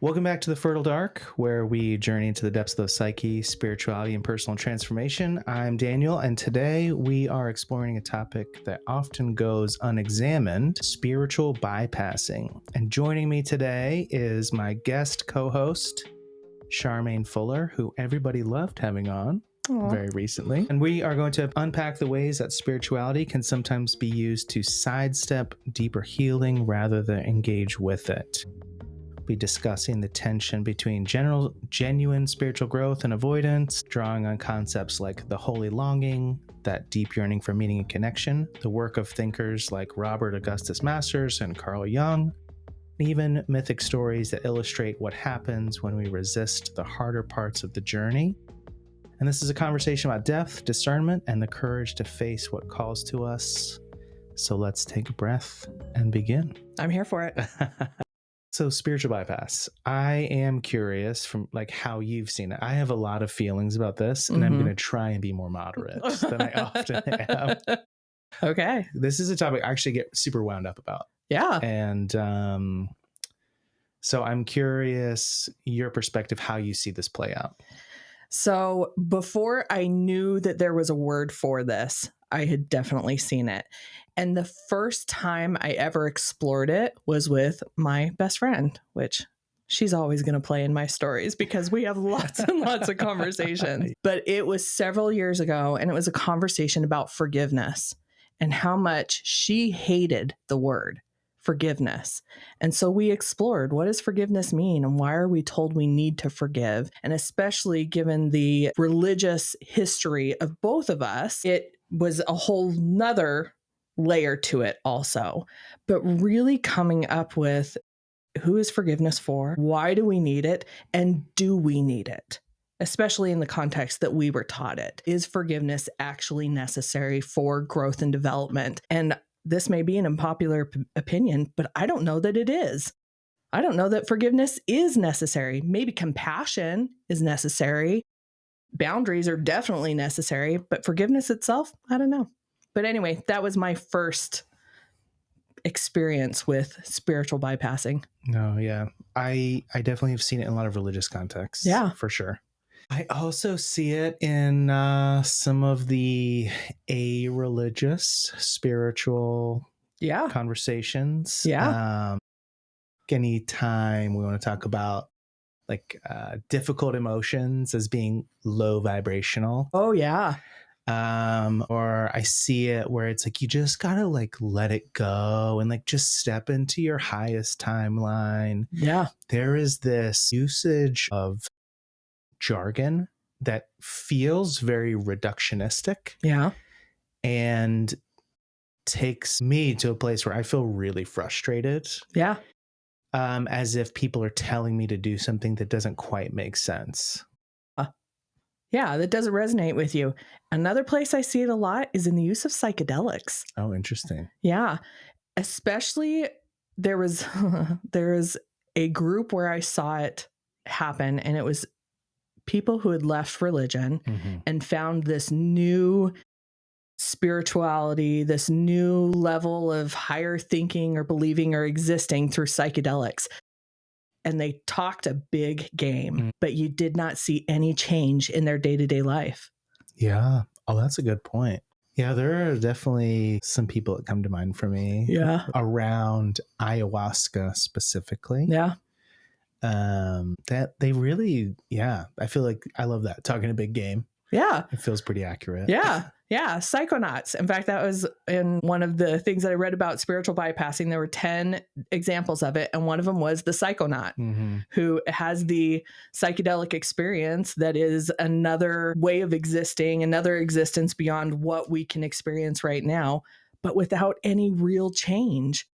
Welcome back to the Fertile Dark, where we journey into the depths of the psyche, spirituality, and personal transformation. I'm Daniel, and today we are exploring a topic that often goes unexamined, spiritual bypassing. And joining me today is my guest co-host, Charmaine Fuller, who everybody loved having on very recently. And we are going to unpack the ways that spirituality can sometimes be used to sidestep deeper healing rather than engage with it. Be discussing the tension between genuine spiritual growth and avoidance, drawing on concepts like the holy longing, that deep yearning for meaning and connection, the work of thinkers like Augustus and Carl Jung, and even mythic stories that illustrate what happens when we resist the harder parts of the journey. And this is a conversation about depth, discernment, and the courage to face what calls to us. So let's take a breath and begin. I'm here for it. So spiritual bypass. I am curious from like how you've seen it. I have a lot of feelings about this, and I'm going to try and be more moderate than I often am. Okay. This is a topic I actually get super wound up about. Yeah. And so I'm curious your perspective, how you see this play out. So before I knew that there was a word for this, I had definitely seen it. And the first time I ever explored it was with my best friend, which she's always going to play in my stories because we have lots and lots of conversations. But it was several years ago, and it was a conversation about forgiveness and how much she hated the word forgiveness. And so we explored, what does forgiveness mean and why are we told we need to forgive? And especially given the religious history of both of us, it was a whole nother layer to it also. But really coming up with, who is forgiveness for? Why do we need it? And do we need it? Especially in the context that we were taught it. Is forgiveness actually necessary for growth and development? And this may be an unpopular opinion, but I don't know that it is. I don't know that forgiveness is necessary. Maybe compassion is necessary. Boundaries are definitely necessary, but forgiveness itself, I don't know. But anyway, that was my first experience with spiritual bypassing. No, yeah. I definitely have seen it in a lot of religious contexts. Yeah. For sure. I also see it in some of the a-religious spiritual conversations. Yeah. Anytime we want to talk about like difficult emotions as being low vibrational. Oh, yeah. Or I see it where it's like, you just gotta like let it go and like just step into your highest timeline. Yeah. There is this usage of jargon that feels very reductionistic. Yeah. And takes me to a place where I feel really frustrated. Yeah. As if people are telling me to do something that doesn't quite make sense. Yeah, that doesn't resonate with you. Another place I see it a lot is in the use of psychedelics. Oh, interesting. Yeah. Especially there's a group where I saw it happen, and it was people who had left religion and found this new spirituality, this new level of higher thinking or believing or existing through psychedelics. And they talked a big game, but you did not see any change in their day-to-day life. Yeah. Oh, that's a good point. Yeah, there are definitely some people that come to mind for me. Yeah. Around ayahuasca specifically. Yeah. That they really, I feel like I love that. Talking a big game. Yeah. It feels pretty accurate. Yeah. Yeah. Psychonauts. In fact, that was in one of the things that I read about spiritual bypassing. There were 10 examples of it. And one of them was the psychonaut who has the psychedelic experience that is another way of existing, another existence beyond what we can experience right now, but without any real change.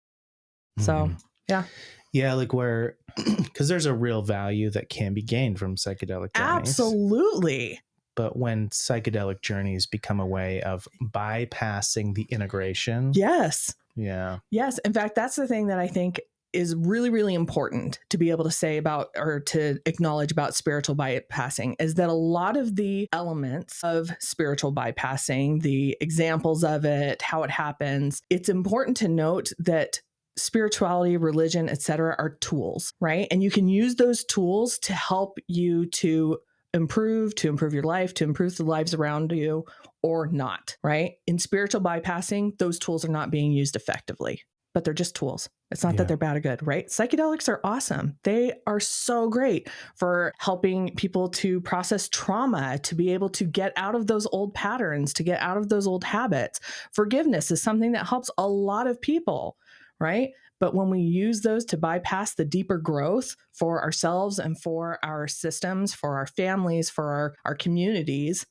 So, yeah. Yeah, like where, because there's a real value that can be gained from psychedelic journeys. Absolutely. But when psychedelic journeys become a way of bypassing the integration. Yes. Yeah. Yes. In fact, that's the thing that I think is really, really important to be able to say about or to acknowledge about spiritual bypassing is that a lot of the elements of spiritual bypassing, the examples of it, how it happens, it's important to note that spirituality, religion, etc. are tools, right? And you can use those tools to help you to improve your life, to improve the lives around you, or not, right? In spiritual bypassing, those tools are not being used effectively, but they're just tools. It's not that they're bad or good, right? Psychedelics are awesome. They are so great for helping people to process trauma, to be able to get out of those old patterns, to get out of those old habits. Forgiveness is something that helps a lot of people, right? But when we use those to bypass the deeper growth for ourselves and for our systems, for our families, for our communities,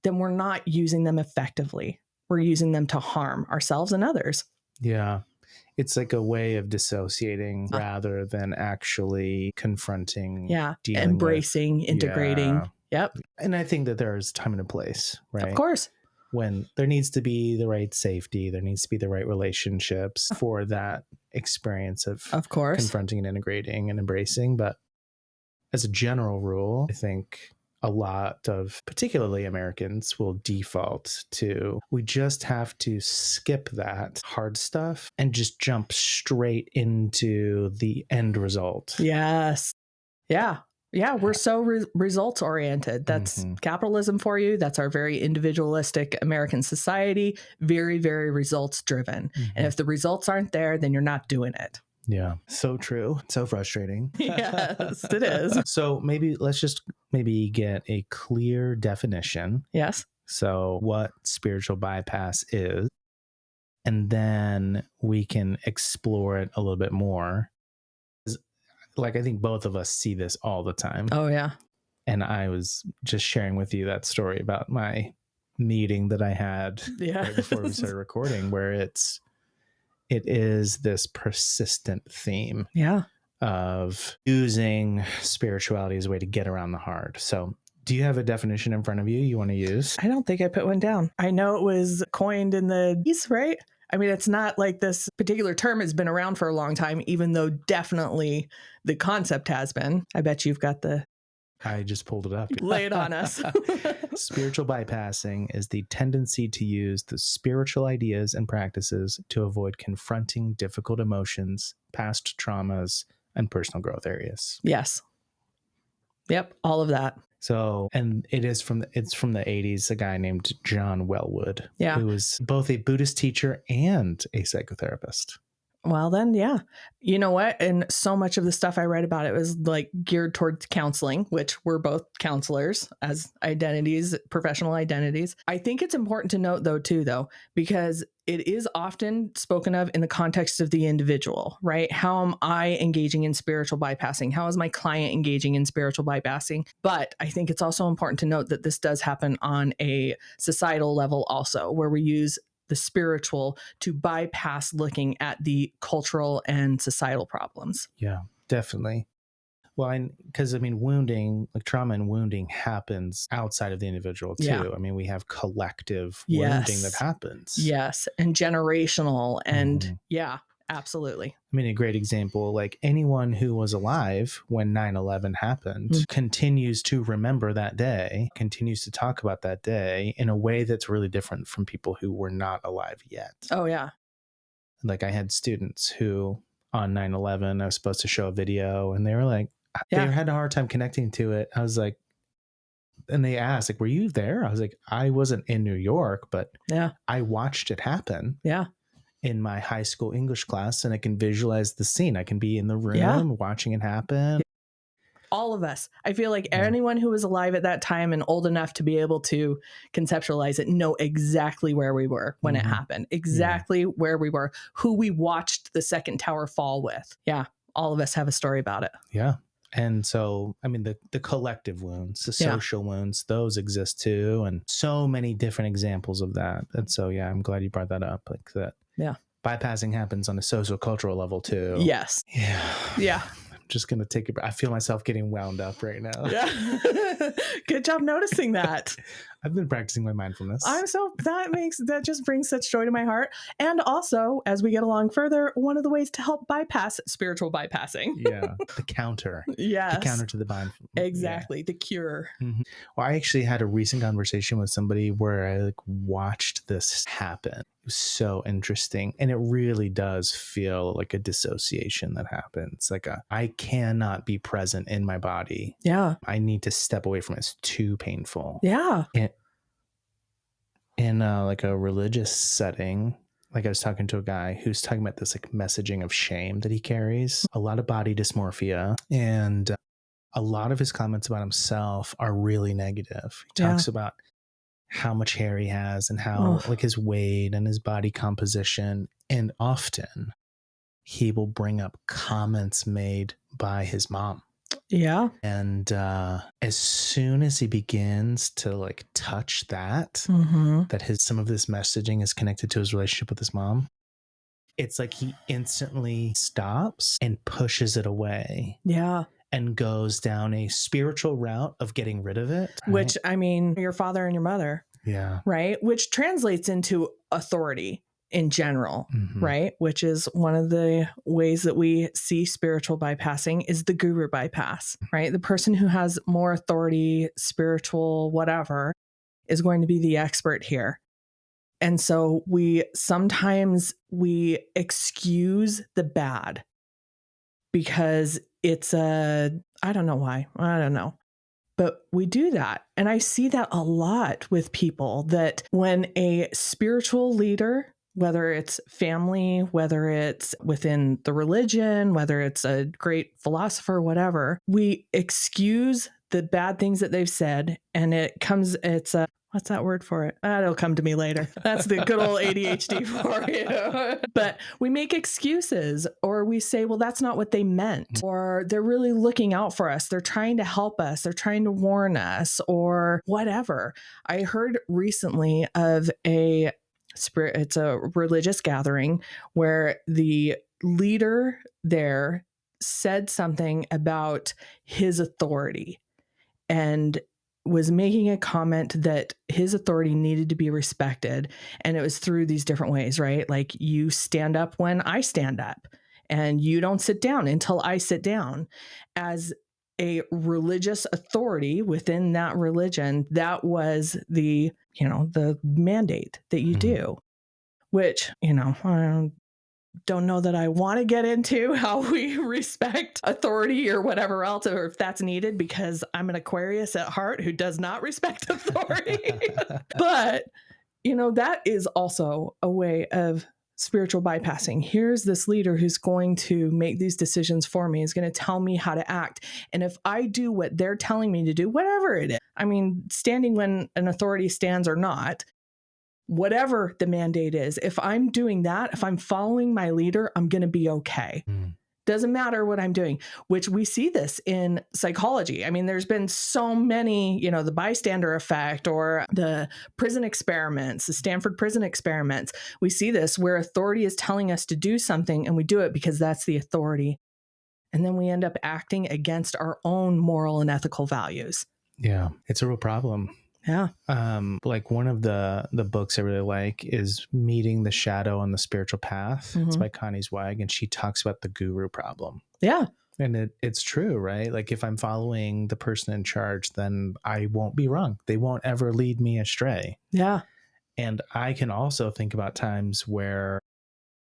then we're not using them effectively. We're using them to harm ourselves and others. Yeah. It's like a way of dissociating rather than actually confronting, embracing, integrating. Yep. And I think that there's time and a place, right? Of course. When there needs to be the right safety, there needs to be the right relationships for that experience of course, confronting and integrating and embracing. But as a general rule, I think a lot of particularly Americans will default to, we just have to skip that hard stuff and just jump straight into the end result. Yes. Yeah. Yeah. We're so results oriented. That's capitalism for you. That's our very individualistic American society. Very, very results driven. And if the results aren't there, then you're not doing it. Yeah. So true. So frustrating. Yes, it is. So let's just get a clear definition. Yes. So what spiritual bypass is, and then we can explore it a little bit more. Like, I think both of us see this all the time. Oh, yeah. And I was just sharing with you that story about my meeting that I had right before we started recording, where it is this persistent theme of using spirituality as a way to get around the hard. So do you have a definition in front of you want to use? I don't think I put one down. I know it was coined in the East, right? I mean, it's not like this particular term has been around for a long time, even though definitely the concept has been. I bet you've got I just pulled it up. Lay it on us. Spiritual bypassing is the tendency to use the spiritual ideas and practices to avoid confronting difficult emotions, past traumas, and personal growth areas. Yes. Yep. All of that. So, and it's from the 80s, a guy named John Wellwood, who was both a Buddhist teacher and a psychotherapist. Well, then, yeah. You know what? And so much of the stuff I read about it was like geared towards counseling, which we're both counselors as identities, professional identities. I think it's important to note, though, because it is often spoken of in the context of the individual, right? How am I engaging in spiritual bypassing? How is my client engaging in spiritual bypassing? But I think it's also important to note that this does happen on a societal level also, where we use the spiritual to bypass looking at the cultural and societal problems. Yeah, definitely. Well, because wounding, like trauma and wounding, happens outside of the individual too. Yeah. I mean, we have collective wounding that happens. Yes, and generational, and absolutely. I mean, a great example, like anyone who was alive when 9/11 happened continues to remember that day, continues to talk about that day in a way that's really different from people who were not alive yet. Oh, yeah. Like I had students who on 9/11, I was supposed to show a video and they were like, they had a hard time connecting to it. I was like, and they asked, like, were you there? I was like, I wasn't in New York, but I watched it happen. Yeah. In my high school English class, and I can visualize the scene. I can be in the room watching it happen. All of us. I feel like anyone who was alive at that time and old enough to be able to conceptualize it know exactly where we were when it happened, exactly where we were, who we watched the second tower fall with. Yeah. All of us have a story about it. Yeah. And so, I mean, the collective wounds, the social wounds, those exist too. And so many different examples of that. And so, yeah, I'm glad you brought that up. Like that. Yeah. Bypassing happens on a social cultural level too. Yes. Yeah. Yeah. I'm just going to take a breath. I feel myself getting wound up right now. Yeah. Good job noticing that. I've been practicing my mindfulness. That just brings such joy to my heart. And also, as we get along further, one of the ways to help bypass spiritual bypassing. Yeah. The counter. Yes. The counter to the mindfulness. Exactly. Yeah. The cure. Mm-hmm. Well, I actually had a recent conversation with somebody where I like watched this happen. It was so interesting. And it really does feel like a dissociation that happens. Like I cannot be present in my body. Yeah. I need to step away from it. It's too painful. Yeah. In like a religious setting, like I was talking to a guy who's talking about this like messaging of shame that he carries, a lot of body dysmorphia, and a lot of his comments about himself are really negative. He talks about how much hair he has and how like his weight and his body composition. And often he will bring up comments made by his mom. Yeah. And as soon as he begins to like touch that, that some of this messaging is connected to his relationship with his mom, it's like he instantly stops and pushes it away. Yeah. And goes down a spiritual route of getting rid of it. Right? Which, I mean, your father and your mother. Yeah. Right. Which translates into authority in general, right? Which is one of the ways that we see spiritual bypassing is the guru bypass, right? The person who has more authority, spiritual, whatever, is going to be the expert here. And so sometimes we excuse the bad because it's I don't know why. I don't know. But we do that. And I see that a lot with people that when a spiritual leader, whether it's family, whether it's within the religion, whether it's a great philosopher, whatever, we excuse the bad things that they've said. And it's what's that word for it? It'll come to me later. That's the good old ADHD for you. But we make excuses or we say, well, that's not what they meant. Or they're really looking out for us. They're trying to help us. They're trying to warn us or whatever. I heard recently of it's a religious gathering where the leader there said something about his authority and was making a comment that his authority needed to be respected. And it was through these different ways, right? Like you stand up when I stand up and you don't sit down until I sit down. As a religious authority within that religion, that was the mandate that you do, which, I don't know that I want to get into how we respect authority or whatever else, or if that's needed, because I'm an Aquarius at heart who does not respect authority. But, that is also a way of spiritual bypassing. Here's this leader who's going to make these decisions for me, is going to tell me how to act. And if I do what they're telling me to do, whatever it is, I mean, standing when an authority stands or not, whatever the mandate is, if I'm doing that, if I'm following my leader, I'm going to be okay. Doesn't matter what I'm doing, which we see this in psychology. I mean, there's been so many, the bystander effect or the prison experiments, the Stanford prison experiments. We see this where authority is telling us to do something and we do it because that's the authority. And then we end up acting against our own moral and ethical values. Yeah, it's a real problem. Yeah. Like one of the books I really like is Meeting the Shadow on the Spiritual Path. It's by Connie Zweig, and she talks about the guru problem. Yeah. And it's true, right? Like if I'm following the person in charge, then I won't be wrong. They won't ever lead me astray. Yeah. And I can also think about times where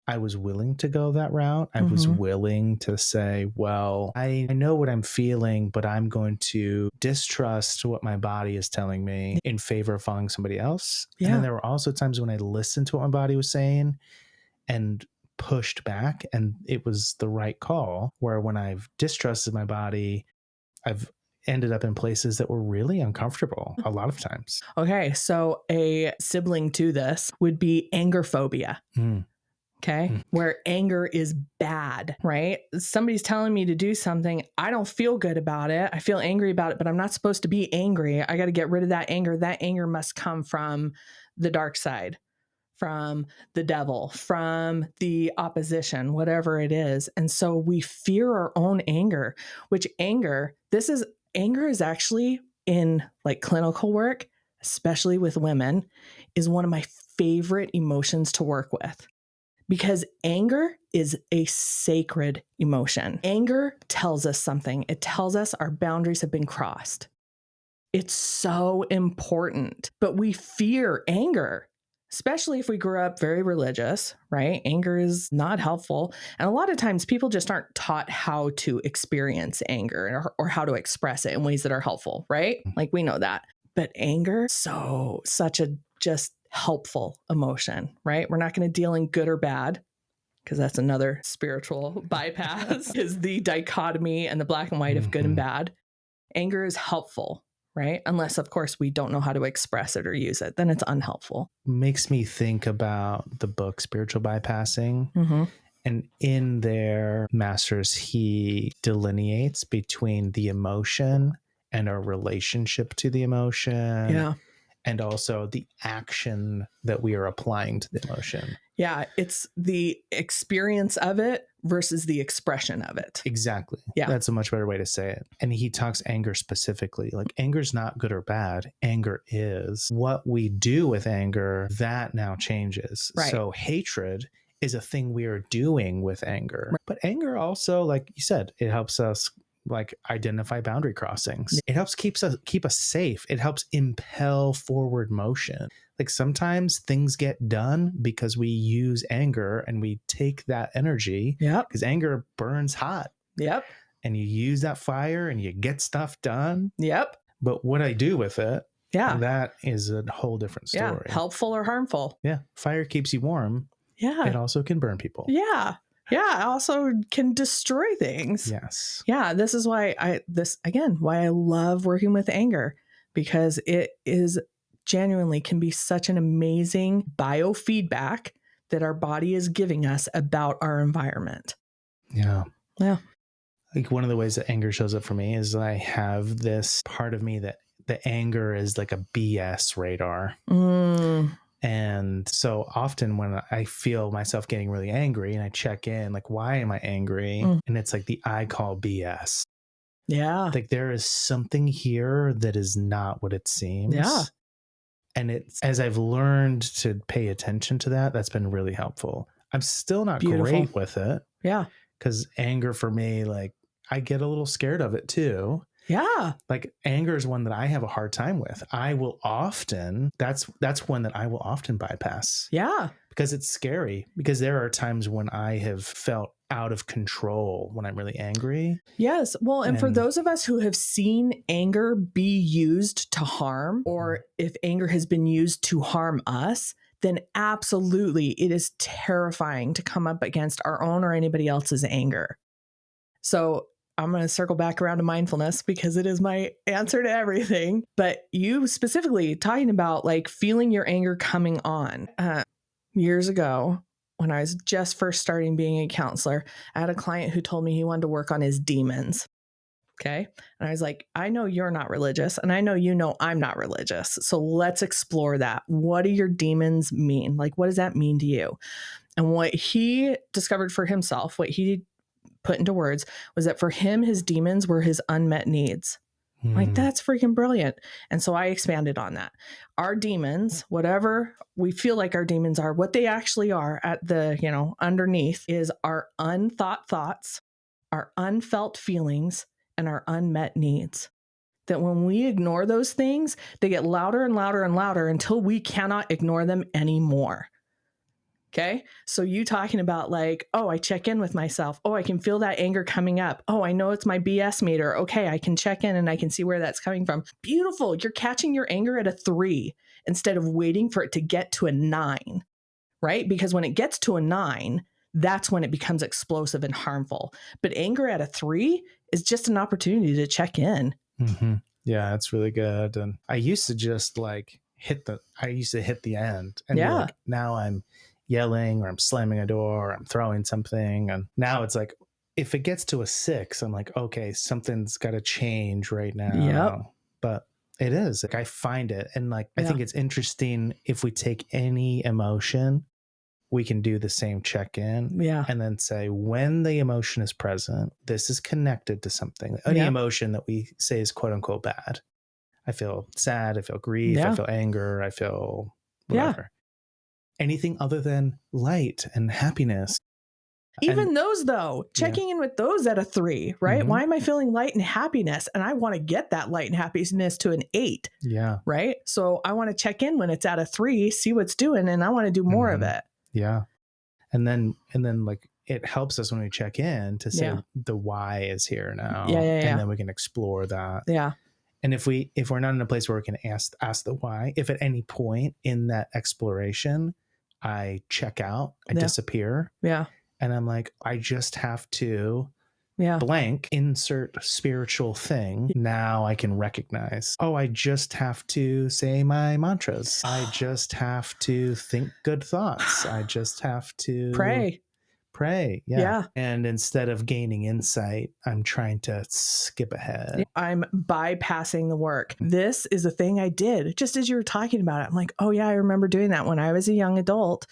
I was willing to go that route. I was willing to say, well, I know what I'm feeling, but I'm going to distrust what my body is telling me in favor of following somebody else. Yeah. And then there were also times when I listened to what my body was saying and pushed back, and it was the right call, where when I've distrusted my body, I've ended up in places that were really uncomfortable a lot of times. Okay. So a sibling to this would be anger phobia. Okay. Where anger is bad, right? Somebody's telling me to do something. I don't feel good about it. I feel angry about it, but I'm not supposed to be angry. I got to get rid of that anger. That anger must come from the dark side, from the devil, from the opposition, whatever it is. And so we fear our own anger, which anger is actually in like clinical work, especially with women, is one of my favorite emotions to work with. Because anger is a sacred emotion. Anger tells us something. It tells us our boundaries have been crossed. It's so important, but we fear anger, especially if we grew up very religious, right? Anger is not helpful. And a lot of times people just aren't taught how to experience anger or how to express it in ways that are helpful, right? Like we know that. But anger, such a just helpful emotion, right? We're not going to deal in good or bad, because that's another spiritual bypass, is the dichotomy and the black and white of good and bad. Anger is helpful, right? Unless, of course, we don't know how to express it or use it, then it's unhelpful. Makes me think about the book Spiritual Bypassing. And in there, Masters, he delineates between the emotion and our relationship to the emotion. Yeah. And also the action that we are applying to the emotion. Yeah, it's the experience of it versus the expression of it. Exactly. Yeah. That's a much better way to say it. And he talks anger specifically. Like, anger is not good or bad. Anger is. What we do with anger, that now changes. Right. So hatred is a thing we are doing with anger. Right. But anger also, like you said, it helps us like identify boundary crossings. It helps keep us safe. It helps impel forward motion. Like sometimes things get done because we use anger and we take that energy. Yep. Because anger burns hot. Yep. And you use that fire and you get stuff done. Yep. But what I do with it, yeah, that is a whole different story. Yeah. Helpful or harmful. Yeah. Fire keeps you warm. Yeah. It also can burn people. Yeah. Yeah, it also can destroy things. Yes. Yeah, this is why I love working with anger, because it is genuinely can be such an amazing biofeedback that our body is giving us about our environment. Yeah. Yeah. Like one of the ways that anger shows up for me is I have this part of me that the anger is like a BS radar. And so often when I feel myself getting really angry and I check in, like, why am I angry? And it's like I call BS. Yeah. Like there is something here that is not what it seems. Yeah. And it's, as I've learned to pay attention to that, that's been really helpful. I'm still not great with it. Yeah. Because anger for me, like I get a little scared of it too. Yeah. Like anger is one that I have a hard time with. That's one that I will often bypass. Yeah. Because it's scary. Because there are times when I have felt out of control when I'm really angry. Yes. Well, and for those of us who have seen anger be used to harm, or if anger has been used to harm us, then absolutely it is terrifying to come up against our own or anybody else's anger. So I'm going to circle back around to mindfulness because it is my answer to everything. But you specifically talking about like feeling your anger coming on. Years ago, when I was just first starting being a counselor, I had a client who told me he wanted to work on his demons. Okay. And I was like, I know you're not religious and I know I'm not religious. So let's explore that. What do your demons mean? Like, what does that mean to you? And what he discovered for himself, what he put into words, was that for him, his demons were his unmet needs. Like, that's freaking brilliant. And so I expanded on that. Our demons, whatever we feel like our demons are, what they actually are at the, underneath is our unthought thoughts, our unfelt feelings, and our unmet needs. That when we ignore those things, they get louder and louder and louder until we cannot ignore them anymore. Okay. So you talking about like, oh, I check in with myself. Oh, I can feel that anger coming up. Oh, I know it's my BS meter. Okay. I can check in and I can see where that's coming from. Beautiful. You're catching your anger at a 3 instead of waiting for it to get to a 9, right? Because when it gets to a 9, that's when it becomes explosive and harmful. But anger at a 3 is just an opportunity to check in. Mm-hmm. Yeah, that's really good. And I used to just like hit the end and be like, now I'm yelling or I'm slamming a door or I'm throwing something. And now it's like, if it gets to a 6, I'm like, okay, something's got to change right now. Yep. But it is like, I find it. And like, I think it's interesting if we take any emotion, we can do the same check-in and then say, when the emotion is present, this is connected to something. Any emotion that we say is quote unquote bad. I feel sad. I feel grief. I feel anger. I feel whatever. Anything other than light and happiness. Even those, though, checking in with those at a 3, right? Mm-hmm. Why am I feeling light and happiness? And I want to get that light and happiness to an 8. Yeah. Right. So I want to check in when it's at a 3, see what's doing, and I want to do more of it. Yeah. And then like it helps us when we check in to say the why is here now. And then we can explore that. Yeah. And if we're not in a place where we can ask the why, if at any point in that exploration I check out, I disappear. Yeah. And I'm like, I just have to blank, insert spiritual thing. Now I can recognize, oh, I just have to say my mantras. I just have to think good thoughts. I just have to pray. Yeah. And instead of gaining insight, I'm trying to skip ahead. I'm bypassing the work. This is a thing I did just as you were talking about it. I'm like, oh yeah, I remember doing that when I was a young adult.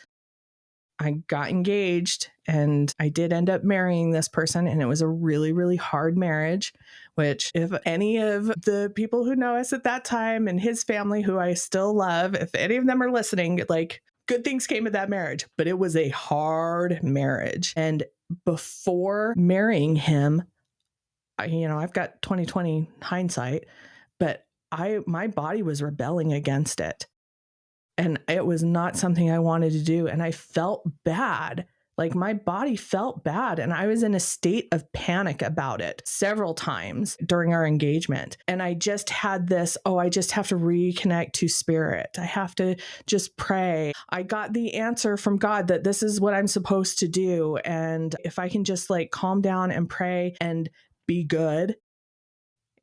I got engaged and I did end up marrying this person, and it was a really, really hard marriage, which if any of the people who know us at that time and his family, who I still love, if any of them are listening, like, good things came of that marriage, but it was a hard marriage. And before marrying him, I've got 20/20 hindsight, but my body was rebelling against it. And it was not something I wanted to do. And I felt bad. Like, my body felt bad. And I was in a state of panic about it several times during our engagement. And I just had this, I just have to reconnect to spirit. I have to just pray. I got the answer from God that this is what I'm supposed to do. And if I can just like calm down and pray and be good,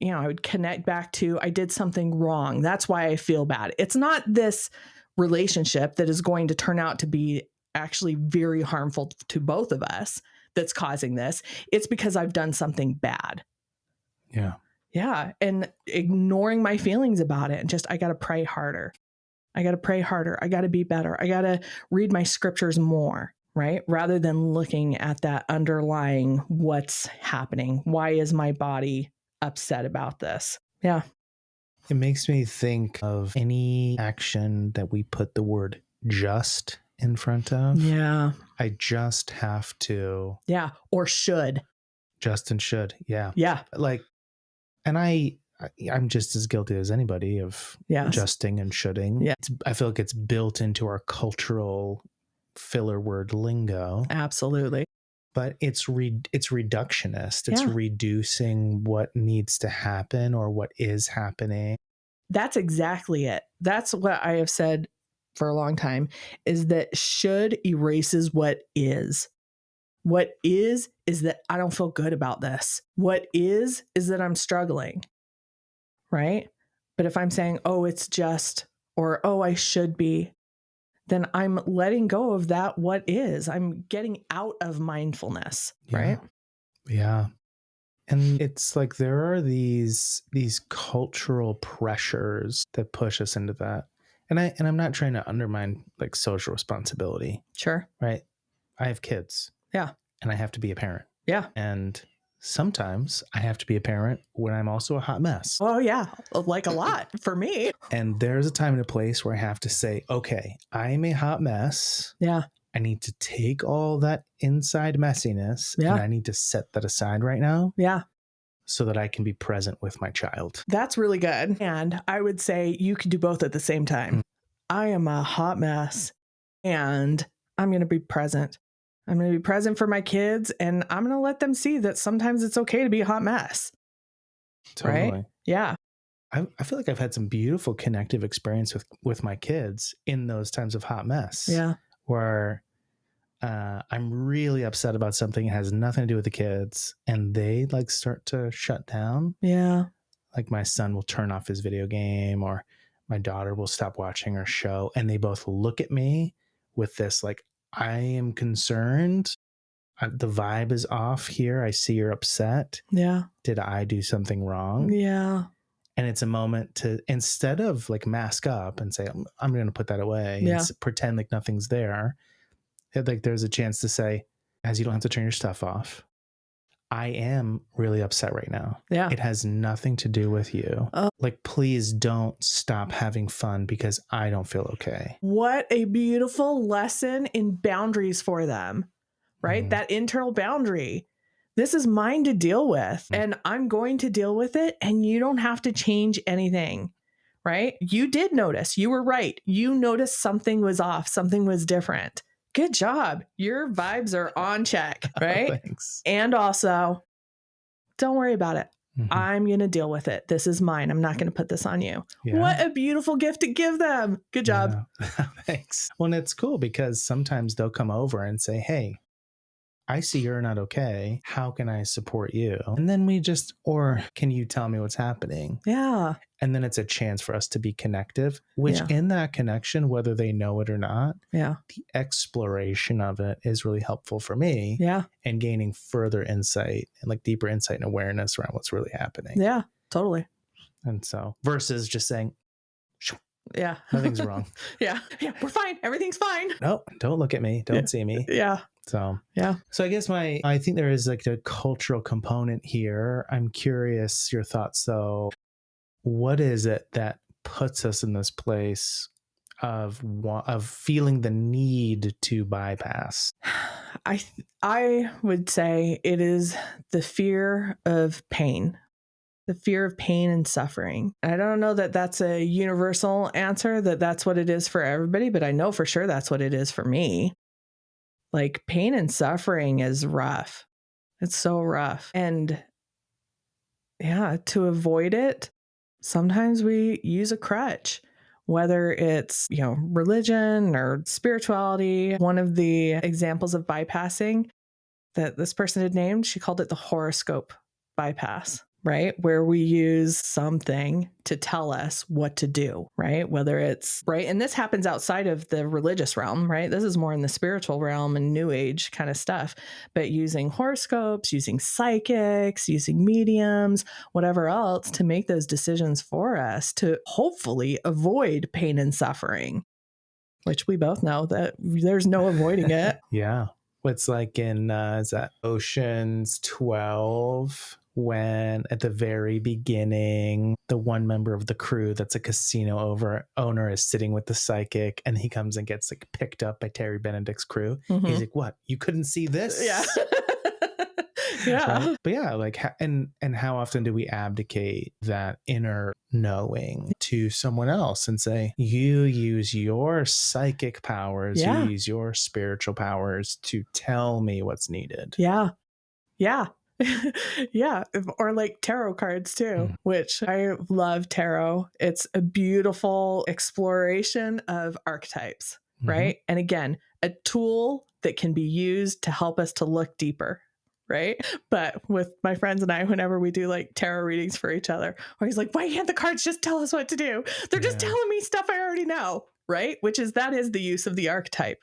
I would connect back to, I did something wrong. That's why I feel bad. It's not this relationship that is going to turn out to be actually very harmful to both of us that's causing this. It's because I've done something bad. Yeah. Yeah. And ignoring my feelings about it, and just, I got to pray harder. I got to pray harder. I got to be better. I got to read my scriptures more, right? Rather than looking at that underlying what's happening. Why is my body upset about this? Yeah. It makes me think of any action that we put the word just in front of. Yeah. I just have to. Yeah. Or should. Just and should. Yeah. Yeah. Like, and I'm just as guilty as anybody of justing and shoulding. Yeah. I feel like it's built into our cultural filler word lingo. Absolutely. But it's reductionist. It's reducing what needs to happen or what is happening. That's exactly it. That's what I have said for a long time, is that should erases what is. What is that I don't feel good about this. What is that I'm struggling. Right? But if I'm saying, oh, it's just, or, oh, I should be, then I'm letting go of that what is. I'm getting out of mindfulness, right? Yeah. And it's like there are these cultural pressures that push us into that. And I'm not trying to undermine like social responsibility. Sure. Right? I have kids. Yeah. And I have to be a parent. Yeah. And sometimes I have to be a parent when I'm also a hot mess. Oh, yeah. Like a lot for me. And there's a time and a place where I have to say, okay, I'm a hot mess. Yeah. I need to take all that inside messiness and I need to set that aside right now. Yeah. So that I can be present with my child. That's really good. And I would say you could do both at the same time. Mm-hmm. I am a hot mess and I'm going to be present. I'm going to be present for my kids, and I'm going to let them see that sometimes it's okay to be a hot mess. Totally. Right? Yeah. I feel like I've had some beautiful connective experience with my kids in those times of hot mess. Yeah. Where I'm really upset about something that has nothing to do with the kids, and they like start to shut down. Yeah. Like my son will turn off his video game, or my daughter will stop watching her show, and they both look at me with this like, I am concerned. The vibe is off here. I see you're upset. Yeah. Did I do something wrong? Yeah. And it's a moment to, instead of like mask up and say, I'm going to put that away and pretend like nothing's there. Like there's a chance to say, as you don't have to turn your stuff off. I am really upset right now. Yeah. It has nothing to do with you. Like, please don't stop having fun because I don't feel okay. What a beautiful lesson in boundaries for them, right? That internal boundary. This is mine to deal with, and I'm going to deal with it, and you don't have to change anything, right? You did notice. You were right. You noticed something was off. Something was different. Good job. Your vibes are on check, right? Oh, thanks. And also, don't worry about it. I'm going to deal with it. This is mine. I'm not going to put this on you. Yeah. What a beautiful gift to give them. Good job. Yeah. Thanks. Well, and it's cool because sometimes they'll come over and say, hey, I see you're not okay. How can I support you? And then or can you tell me what's happening? Yeah. And then it's a chance for us to be connective, which in that connection, whether they know it or not, the exploration of it is really helpful for me. Yeah. And gaining further insight and like deeper insight and awareness around what's really happening. Yeah, totally. And so versus just saying, yeah, nothing's wrong. Yeah, we're fine. Everything's fine. No, don't look at me. Don't see me. Yeah. So I guess I think there is like a cultural component here. I'm curious your thoughts though. What is it that puts us in this place of feeling the need to bypass? I would say it is the fear of pain. The fear of pain and suffering. I don't know that that's a universal answer, that's what it is for everybody, but I know for sure that's what it is for me. Like, pain and suffering is rough. It's so rough. And yeah, to avoid it, sometimes we use a crutch, whether it's, religion or spirituality. One of the examples of bypassing that this person had named, she called it the horoscope bypass, right? Where we use something to tell us what to do, right? Whether it's, right? And this happens outside of the religious realm, right? This is more in the spiritual realm and new age kind of stuff, but using horoscopes, using psychics, using mediums, whatever else to make those decisions for us to hopefully avoid pain and suffering, which we both know that there's no avoiding it. Yeah. It's like in, is that Ocean's 12? When at the very beginning, the one member of the crew that's a casino owner is sitting with the psychic and he comes and gets like picked up by Terry Benedict's crew. He's like, what? You couldn't see this? Yeah. Yeah. Right? But yeah, like, and how often do we abdicate that inner knowing to someone else and say, you use your psychic powers, you use your spiritual powers to tell me what's needed. Yeah. Yeah. Yeah. Or like tarot cards too, which I love tarot. It's a beautiful exploration of archetypes, right? And again, a tool that can be used to help us to look deeper, right? But with my friends and I, whenever we do like tarot readings for each other, or he's like, why can't the cards just tell us what to do? They're just telling me stuff I already know, right? That is the use of the archetype.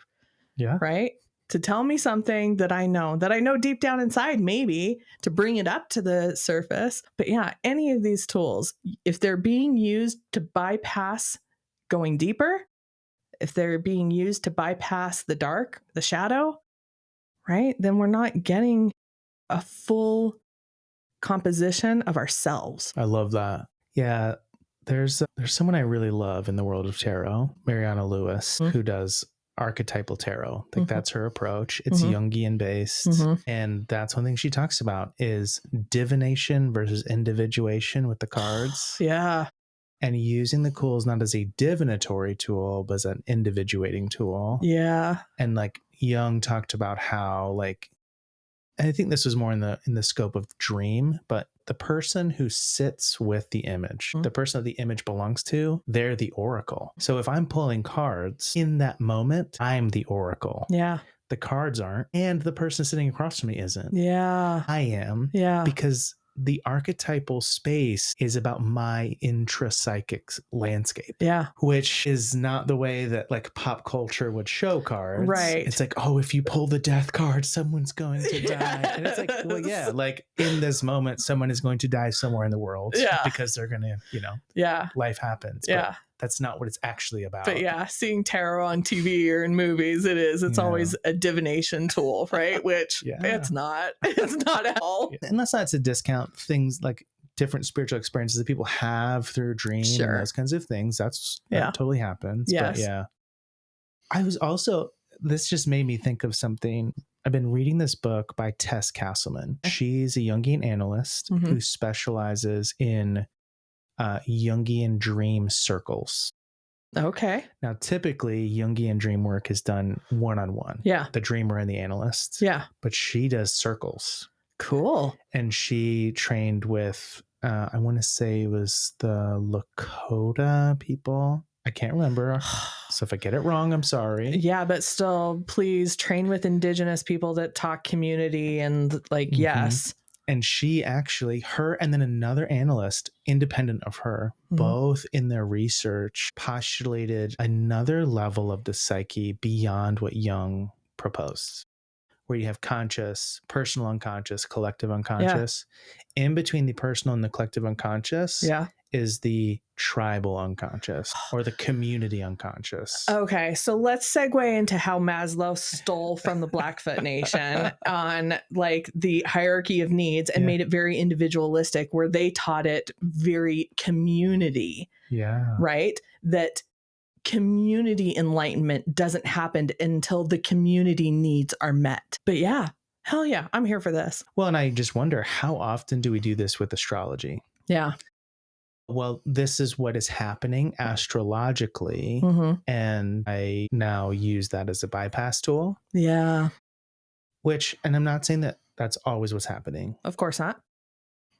Yeah. Right? To tell me something that I know deep down inside, maybe to bring it up to the surface. But yeah, any of these tools, if they're being used to bypass going deeper, if they're being used to bypass the dark, the shadow, right, then we're not getting a full composition of ourselves. I love that. Yeah. There's someone I really love in the world of tarot, Mariana Lewis, who does archetypal tarot. Like that's her approach. It's Jungian based. And that's one thing she talks about is divination versus individuation with the cards. Yeah. And using the tools not as a divinatory tool, but as an individuating tool. Yeah. And like Jung talked about how like, I think this was more in the scope of dream, but the person who sits with the image, the person that the image belongs to, they're the oracle. So if I'm pulling cards in that moment, I'm the oracle. Yeah. The cards aren't, and the person sitting across from me isn't. Yeah. I am. Yeah. Because the archetypal space is about my intra-psychic landscape. Yeah. Which is not the way that like pop culture would show cards. Right. It's like, oh, if you pull the death card, someone's going to die. And it's like, well, yeah, like in this moment, someone is going to die somewhere in the world. Yeah. Because they're going to, life happens. Yeah. that's not what it's actually about. But yeah, seeing tarot on TV or in movies, it is. It's always a divination tool, right? Which it's not. It's not at all. And that's not to discount things like different spiritual experiences that people have through a dream and those kinds of things. That totally happens. Yes. But yeah. I was also, this just made me think of something. I've been reading this book by Tess Castleman. She's a Jungian analyst who specializes in Jungian dream circles. Okay. Now, typically, Jungian dream work is done one-on-one. Yeah. The dreamer and the analyst. Yeah. But she does circles. Cool. And she trained with, I want to say it was the Lakota people. I can't remember. So if I get it wrong, I'm sorry. Yeah, but still, please train with indigenous people that talk community and yes. And she actually, her and then another analyst, independent of her, both in their research postulated another level of the psyche beyond what Jung proposed, where you have conscious, personal unconscious, collective unconscious. Yeah. In between the personal and the collective unconscious is the tribal unconscious or the community unconscious. Okay, so let's segue into how Maslow stole from the Blackfoot Nation on like the hierarchy of needs and made it very individualistic, where they taught it very community. Yeah. Right? That community enlightenment doesn't happen until the community needs are met. But yeah, hell yeah, I'm here for this. Well, and I just wonder, how often do we do this with astrology? Yeah. Well, this is what is happening astrologically. And I now use that as a bypass tool. Yeah. Which, and I'm not saying that that's always what's happening. Of course not.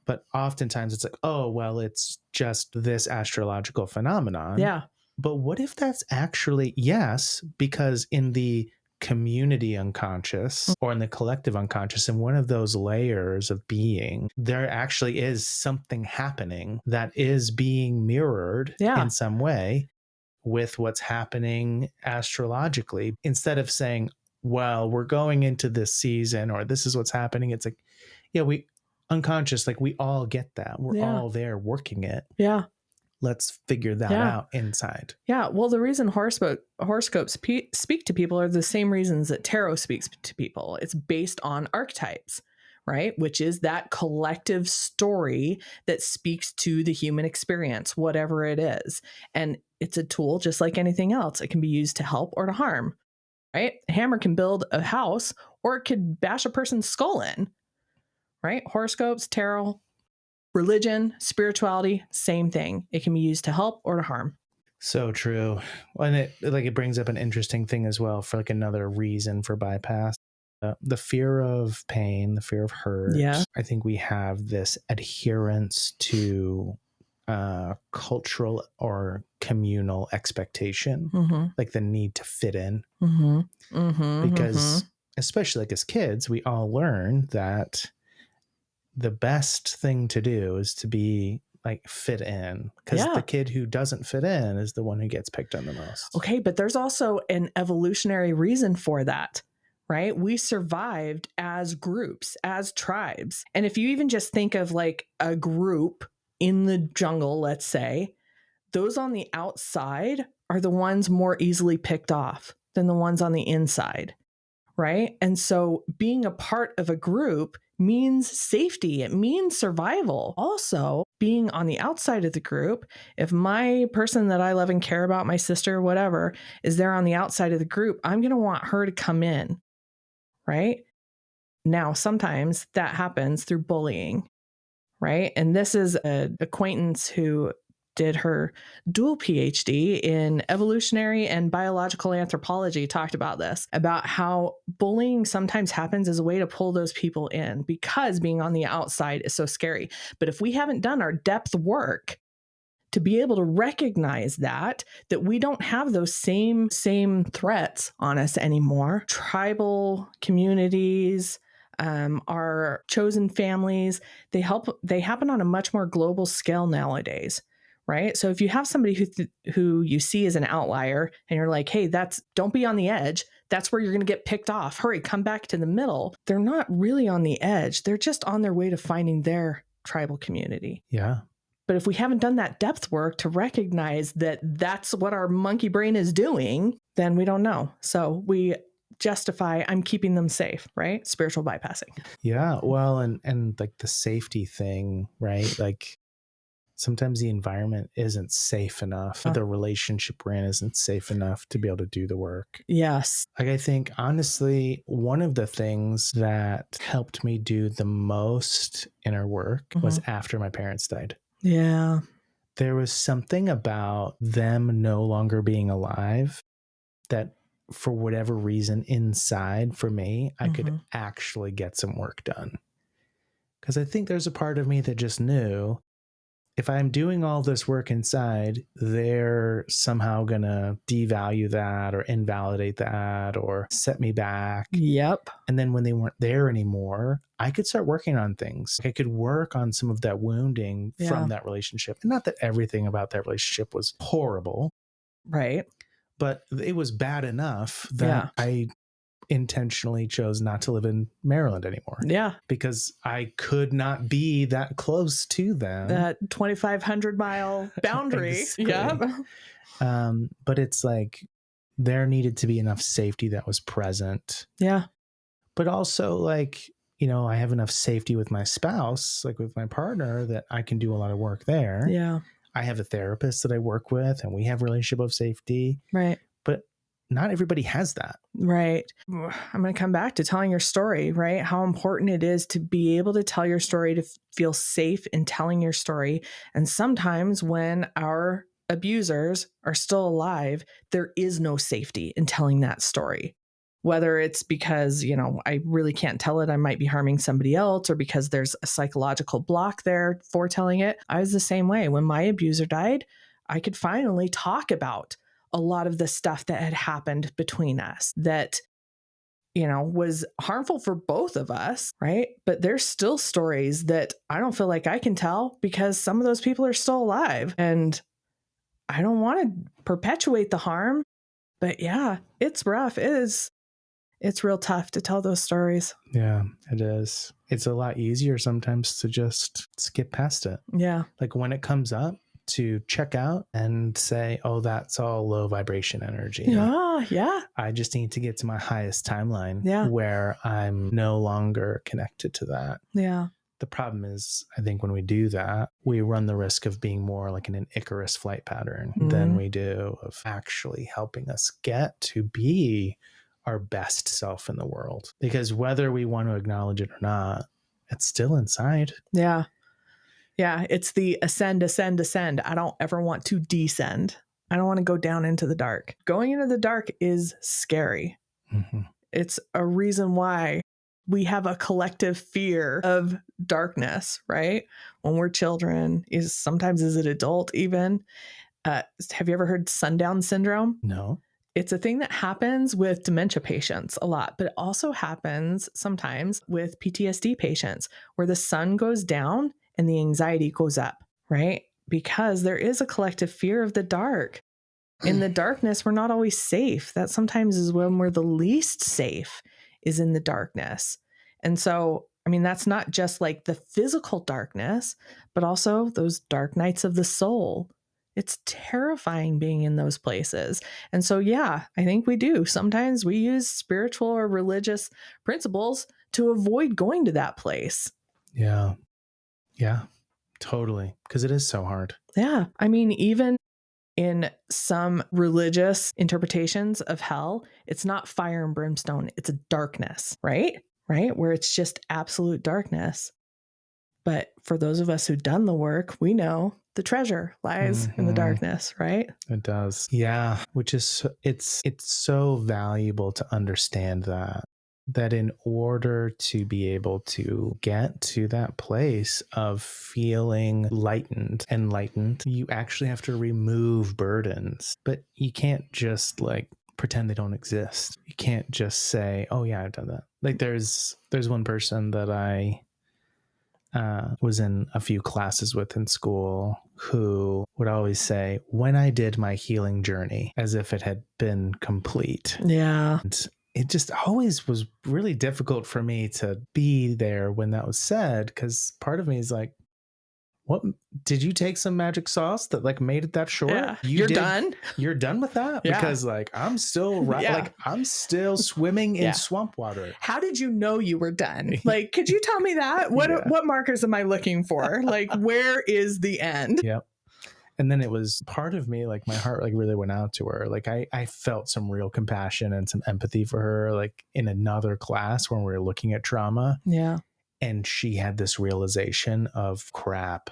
But oftentimes it's like, oh, well, it's just this astrological phenomenon. Yeah. But what if that's actually, yes, because in the community unconscious or in the collective unconscious, in one of those layers of being, there actually is something happening that is being mirrored in some way with what's happening astrologically. Instead of saying, well, we're going into this season or this is what's happening, it's like, yeah, we unconscious, like we all get that. We're all there working it. Yeah. Let's figure that out inside. Yeah. Well, the reason horoscopes speak to people are the same reasons that tarot speaks to people. It's based on archetypes, right? Which is that collective story that speaks to the human experience, whatever it is. And it's a tool just like anything else. It can be used to help or to harm, right? A hammer can build a house or it could bash a person's skull in, right? Horoscopes, tarot, religion, spirituality, same thing. It can be used to help or to harm. So true. And it brings up an interesting thing as well for like another reason for bypass. The fear of pain, the fear of hurt. Yeah. I think we have this adherence to cultural or communal expectation, like the need to fit in. Because especially like as kids, we all learn that the best thing to do is to be like fit in, because the kid who doesn't fit in is the one who gets picked on the most. Okay, but there's also an evolutionary reason for that, right? We survived as groups, as tribes. And if you even just think of like a group in the jungle, let's say, those on the outside are the ones more easily picked off than the ones on the inside, right? And so being a part of a group means safety. It means survival. Also, being on the outside of the group, if my person that I love and care about, my sister, whatever, is there on the outside of the group, I'm going to want her to come in, right? Now, sometimes that happens through bullying, right? And this is an acquaintance who did her dual PhD in evolutionary and biological anthropology, talked about this, about how bullying sometimes happens as a way to pull those people in because being on the outside is so scary. But if we haven't done our depth work to be able to recognize that we don't have those same threats on us anymore, tribal communities, our chosen families, they happen on a much more global scale nowadays. Right. So if you have somebody who you see as an outlier and you're like, hey, don't be on the edge. That's where you're going to get picked off. Hurry, come back to the middle. They're not really on the edge. They're just on their way to finding their tribal community. Yeah. But if we haven't done that depth work to recognize that that's what our monkey brain is doing, then we don't know. So we justify, I'm keeping them safe, right? Spiritual bypassing. Yeah. Well, and like the safety thing, right? Like sometimes the environment isn't safe enough. The relationship we're in isn't safe enough to be able to do the work. Yes. Like, I think, honestly, one of the things that helped me do the most inner work was after my parents died. Yeah. There was something about them no longer being alive that, for whatever reason inside for me, I could actually get some work done. Because I think there's a part of me that just knew, if I'm doing all this work inside, they're somehow going to devalue that or invalidate that or set me back. Yep. And then when they weren't there anymore, I could start working on things. I could work on some of that wounding from that relationship. And not that everything about that relationship was horrible. Right. But it was bad enough that I intentionally chose not to live in Maryland anymore. Yeah. Because I could not be that close to them. That 2,500 mile boundary. Yeah. But it's like there needed to be enough safety that was present. Yeah. But also, like, you know, I have enough safety with my spouse, like with my partner, that I can do a lot of work there. Yeah. I have a therapist that I work with and we have a relationship of safety. Right. But not everybody has that. Right. I'm going to come back to telling your story, right? How important it is to be able to tell your story, to feel safe in telling your story. And sometimes when our abusers are still alive, there is no safety in telling that story. Whether it's because, you know, I really can't tell it, I might be harming somebody else, or because there's a psychological block there for telling it. I was the same way. When my abuser died, I could finally talk about a lot of the stuff that had happened between us that, you know, was harmful for both of us, right? But there's still stories that I don't feel like I can tell because some of those people are still alive, and I don't want to perpetuate the harm. But yeah, it's rough. It's real tough to tell those stories. Yeah, it is. It's a lot easier sometimes to just skip past it. Yeah. Like when it comes up, to check out and say, oh, that's all low vibration energy. Yeah. I just need to get to my highest timeline where I'm no longer connected to that. Yeah. The problem is, I think when we do that, we run the risk of being more like in an Icarus flight pattern than we do of actually helping us get to be our best self in the world. Because whether we want to acknowledge it or not, it's still inside. Yeah. Yeah, it's the ascend, ascend, ascend. I don't ever want to descend. I don't want to go down into the dark. Going into the dark is scary. It's a reason why we have a collective fear of darkness, right? When we're children, sometimes as an adult even. Have you ever heard sundown syndrome? No. It's a thing that happens with dementia patients a lot, but it also happens sometimes with PTSD patients where the sun goes down and the anxiety goes up, right? Because there is a collective fear of the dark. In the darkness, we're not always safe. That sometimes is when we're the least safe, is in the darkness. And so, I mean, that's not just like the physical darkness, but also those dark nights of the soul. It's terrifying being in those places. And so, yeah, I think we do. Sometimes we use spiritual or religious principles to avoid going to that place. Yeah. Yeah, totally. Because it is so hard. Yeah. I mean, even in some religious interpretations of hell, it's not fire and brimstone. It's a darkness, right? Right? Where it's just absolute darkness. But for those of us who've done the work, we know the treasure lies in the darkness, right? It does. Yeah. Which is, it's so valuable to understand that in order to be able to get to that place of feeling enlightened, you actually have to remove burdens. But you can't just like pretend they don't exist. You can't just say, oh yeah, I've done that. Like there's one person that I was in a few classes with in school who would always say, when I did my healing journey, as if it had been complete. Yeah. And it just always was really difficult for me to be there when that was said, because part of me is like, What did you take some magic sauce that like made it that short? Yeah. You're done. You're done with that? Yeah. Because like I'm still like I'm still swimming in swamp water. How did you know you were done? Like, could you tell me that? What markers am I looking for? Like, where is the end? Yep. And then it was part of me, like my heart like really went out to her. Like I felt some real compassion and some empathy for her, like in another class when we were looking at trauma. Yeah. And she had this realization of crap,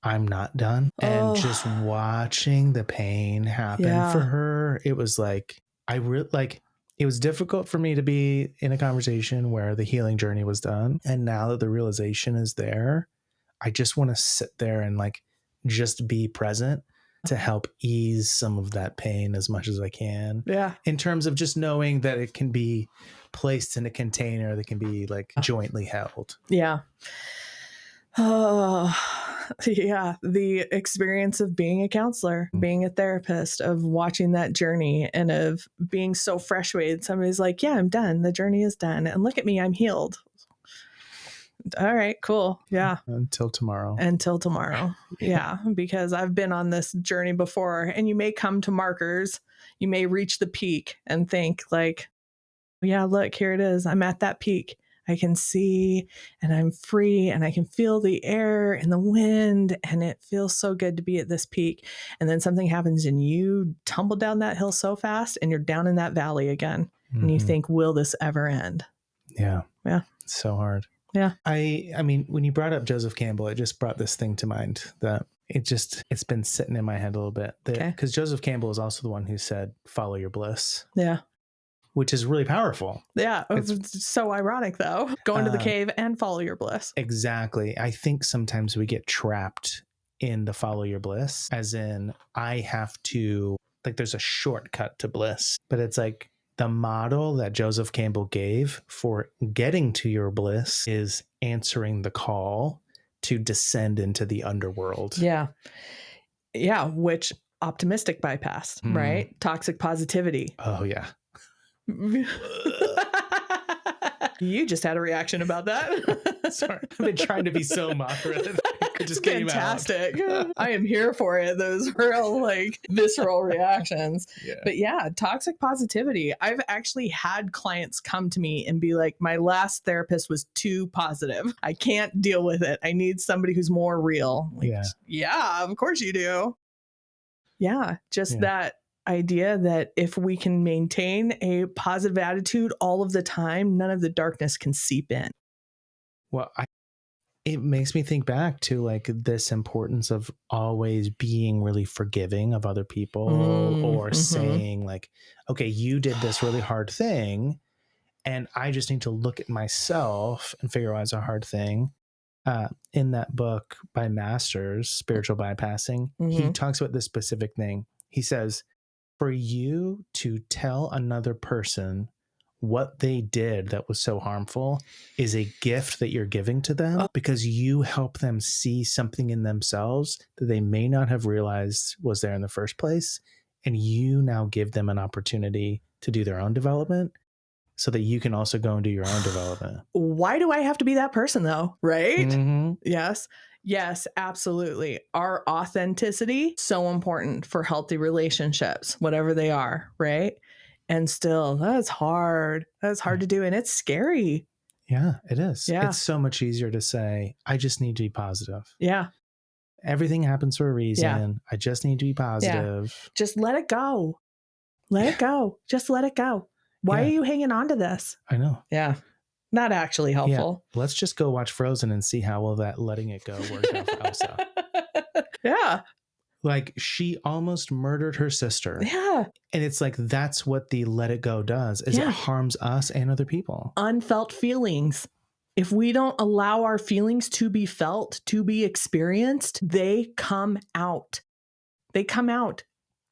I'm not done. And just watching the pain happen for her, it was like, it was difficult for me to be in a conversation where the healing journey was done. And now that the realization is there, I just want to sit there and like just be present to help ease some of that pain as much as I can. Yeah. In terms of just knowing that it can be placed in a container that can be like jointly held. Yeah. Oh, yeah. The experience of being a counselor, being a therapist, of watching that journey and of being so frustrated. Somebody's like, yeah, I'm done. The journey is done. And look at me, I'm healed. All right, cool. Yeah. Until tomorrow. Yeah. Because I've been on this journey before, and you may come to markers, you may reach the peak and think like, yeah, look, here it is. I'm at that peak. I can see and I'm free and I can feel the air and the wind, and it feels so good to be at this peak. And then something happens and you tumble down that hill so fast and you're down in that valley again. And you think, will this ever end? Yeah. Yeah. It's so hard. Yeah. I mean, when you brought up Joseph Campbell, it just brought this thing to mind that it's been sitting in my head a little bit. Because Joseph Campbell is also the one who said, follow your bliss. Yeah. Which is really powerful. Yeah. It's so ironic, though. Go into the cave and follow your bliss. Exactly. I think sometimes we get trapped in the follow your bliss, as in I have to, like, there's a shortcut to bliss. But it's like the model that Joseph Campbell gave for getting to your bliss is answering the call to descend into the underworld. Yeah. Yeah. Which optimistic bypass, right? Toxic positivity. Oh, yeah. You just had a reaction about that. Sorry, I've been trying to be so moderate. It just came fantastic. I am here for it. Those real like visceral reactions. Yeah. But yeah, toxic positivity. I've actually had clients come to me and be like, my last therapist was too positive. I can't deal with it. I need somebody who's more real. Like, yeah, of course you do. Yeah, just that idea that if we can maintain a positive attitude all of the time, none of the darkness can seep in. Well, it makes me think back to like this importance of always being really forgiving of other people, or saying like, okay, you did this really hard thing and I just need to look at myself and figure out it's a hard thing. In that book by Masters, Spiritual Bypassing, he talks about this specific thing. He says, for you to tell another person what they did that was so harmful is a gift that you're giving to them, because you help them see something in themselves that they may not have realized was there in the first place. And you now give them an opportunity to do their own development so that you can also go and do your own development. Why do I have to be that person though? Right? Yes. Yes, absolutely. Our authenticity, so important for healthy relationships, whatever they are, right? And still, that's hard. That's hard to do. And it's scary. Yeah, it is. Yeah. It's so much easier to say, I just need to be positive. Yeah. Everything happens for a reason. Yeah. I just need to be positive. Yeah. Just let it go. Let it go. Just let it go. Why are you hanging on to this? I know. Yeah. Not actually helpful. Yeah. Let's just go watch Frozen and see how well that letting it go worked out for Elsa. Yeah. Like she almost murdered her sister. Yeah. And it's like, that's what the let it go does, is it harms us and other people. Unfelt feelings. If we don't allow our feelings to be felt, to be experienced, they come out. They come out.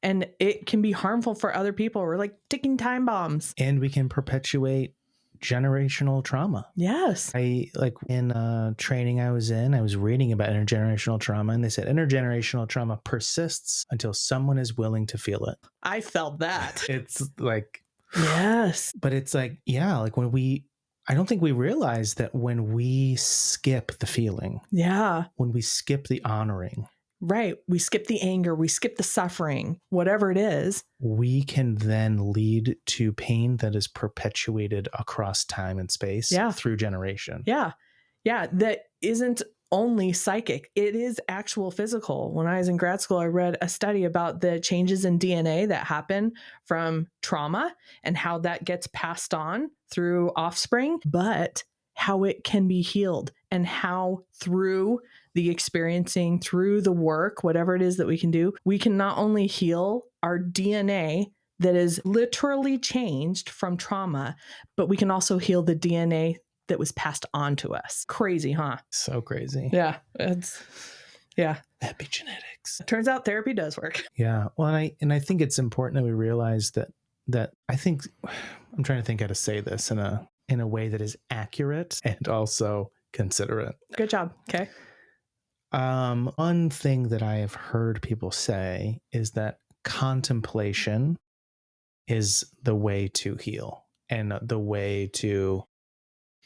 And it can be harmful for other people. We're like ticking time bombs. And we can perpetuate generational trauma. Yes. I like in training I was in, I was reading about intergenerational trauma, and they said intergenerational trauma persists until someone is willing to feel it. I felt that. It's like, yes. But it's like, yeah, like when we I don't think we realize that when we skip the feeling, Yeah. when we skip the honoring, Right. We skip the anger, we skip the suffering, whatever it is. we can then lead to pain that is perpetuated across time and space through generation. Yeah. Yeah. That isn't only psychic, it is actual physical. When I was in grad school, I read a study about the changes in DNA that happen from trauma and how that gets passed on through offspring, but how it can be healed and how through the experiencing, through the work, whatever it is that we can do, we can not only heal our DNA that is literally changed from trauma, but we can also heal the DNA that was passed on to us. Crazy, huh? So crazy. Yeah. Epigenetics. Turns out therapy does work. Yeah. Well, and I think it's important that we realize that I think I'm trying to think how to say this in a way that is accurate and also considerate. Good job. Okay. One thing that I have heard people say is that contemplation is the way to heal and the way to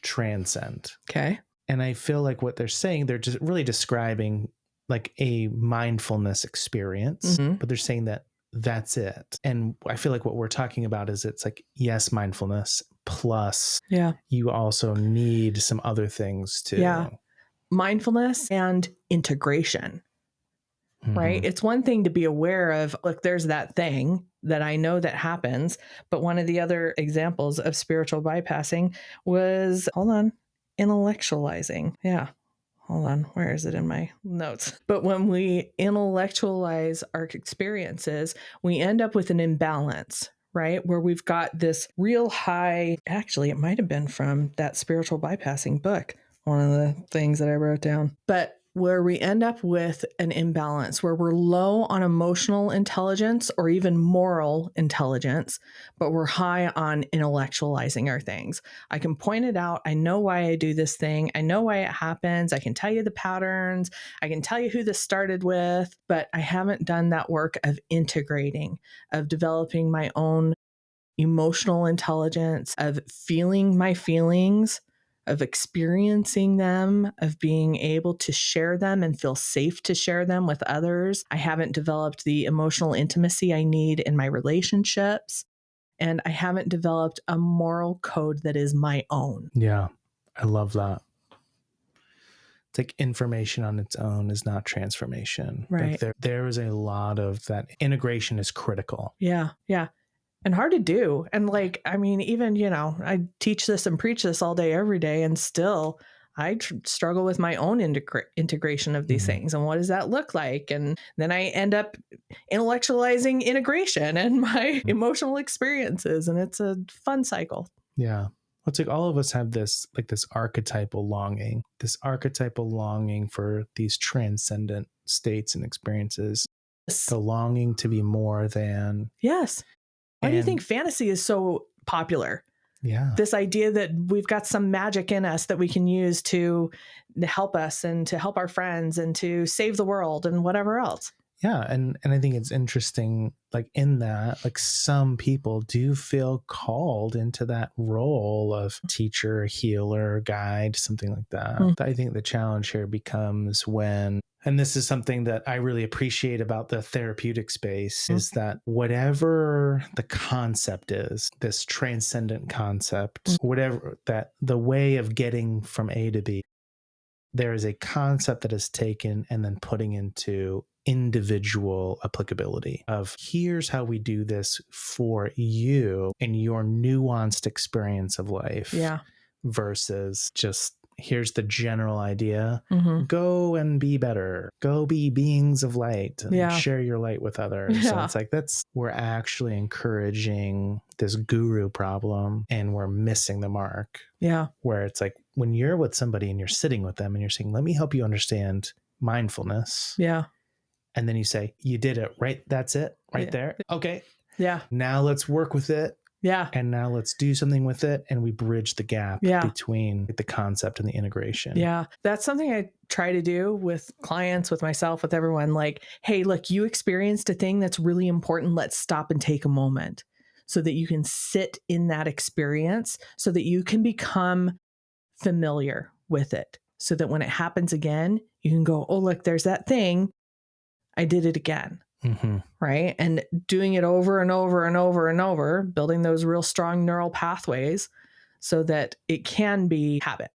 transcend. Okay. And I feel like what they're saying, they're just really describing like a mindfulness experience, but they're saying that that's it. And I feel like what we're talking about is it's like, yes, mindfulness plus you also need some other things too. Yeah. Mindfulness and integration, right? It's one thing to be aware of, look, there's that thing that I know that happens. But one of the other examples of spiritual bypassing was, intellectualizing. Yeah. Hold on. Where is it in my notes? But when we intellectualize our experiences, we end up with an imbalance, right? Where we've got this real high, actually, it might have been from that spiritual bypassing book, one of the things that I wrote down, but where we end up with an imbalance where we're low on emotional intelligence or even moral intelligence, but we're high on intellectualizing our things. I can point it out. I know why I do this thing. I know why it happens. I can tell you the patterns. I can tell you who this started with, but I haven't done that work of integrating, of developing my own emotional intelligence, of feeling my feelings, of experiencing them, of being able to share them and feel safe to share them with others. I haven't developed the emotional intimacy I need in my relationships. And I haven't developed a moral code that is my own. Yeah, I love that. It's like information on its own is not transformation. Right. Like there is a lot of that. Integration is critical. Yeah. Yeah. And hard to do. And like, I mean, even, I teach this and preach this all day, every day, and still I struggle with my own integration of these things. And what does that look like? And then I end up intellectualizing integration and my emotional experiences. And it's a fun cycle. Yeah. It's like all of us have this archetypal longing for these transcendent states and experiences, the longing to be more than. Yes. Why do you think fantasy is so popular? Yeah. This idea that we've got some magic in us that we can use to help us and to help our friends and to save the world and whatever else. Yeah. And I think it's interesting, like in that, like some people do feel called into that role of teacher, healer, guide, something like that. I think the challenge here becomes when, and this is something that I really appreciate about the therapeutic space, is that whatever the concept is, this transcendent concept, whatever that the way of getting from A to B, there is a concept that is taken and then putting into individual applicability of here's how we do this for you and your nuanced experience of life. Yeah. Versus just here's the general idea. Go and be better. Go be beings of light and share your light with others. So it's like we're actually encouraging this guru problem and we're missing the mark. Yeah. Where it's like when you're with somebody and you're sitting with them and you're saying, let me help you understand mindfulness. Yeah. And then you say, you did it, right? That's it right there. Okay. Yeah. Now let's work with it. Yeah. And now let's do something with it. And we bridge the gap between the concept and the integration. Yeah. That's something I try to do with clients, with myself, with everyone. Like, hey, look, you experienced a thing that's really important. Let's stop and take a moment. so that you can sit in that experience, so that you can become familiar with it, so that when it happens again, you can go, oh, look, there's that thing. I did it again. Mm-hmm. Right. And doing it over and over and over and over, building those real strong neural pathways so that it can be habit.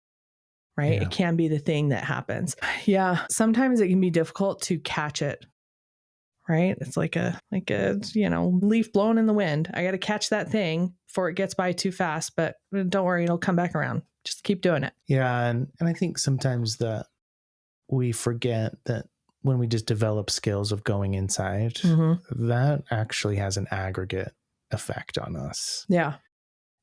Right. Yeah. It can be the thing that happens. Yeah. Sometimes it can be difficult to catch it. Right. It's like a, leaf blowing in the wind. I got to catch that thing before it gets by too fast, but don't worry, it'll come back around. Just keep doing it. Yeah. And I think sometimes that we forget that when we just develop skills of going inside, that actually has an aggregate effect on us. Yeah.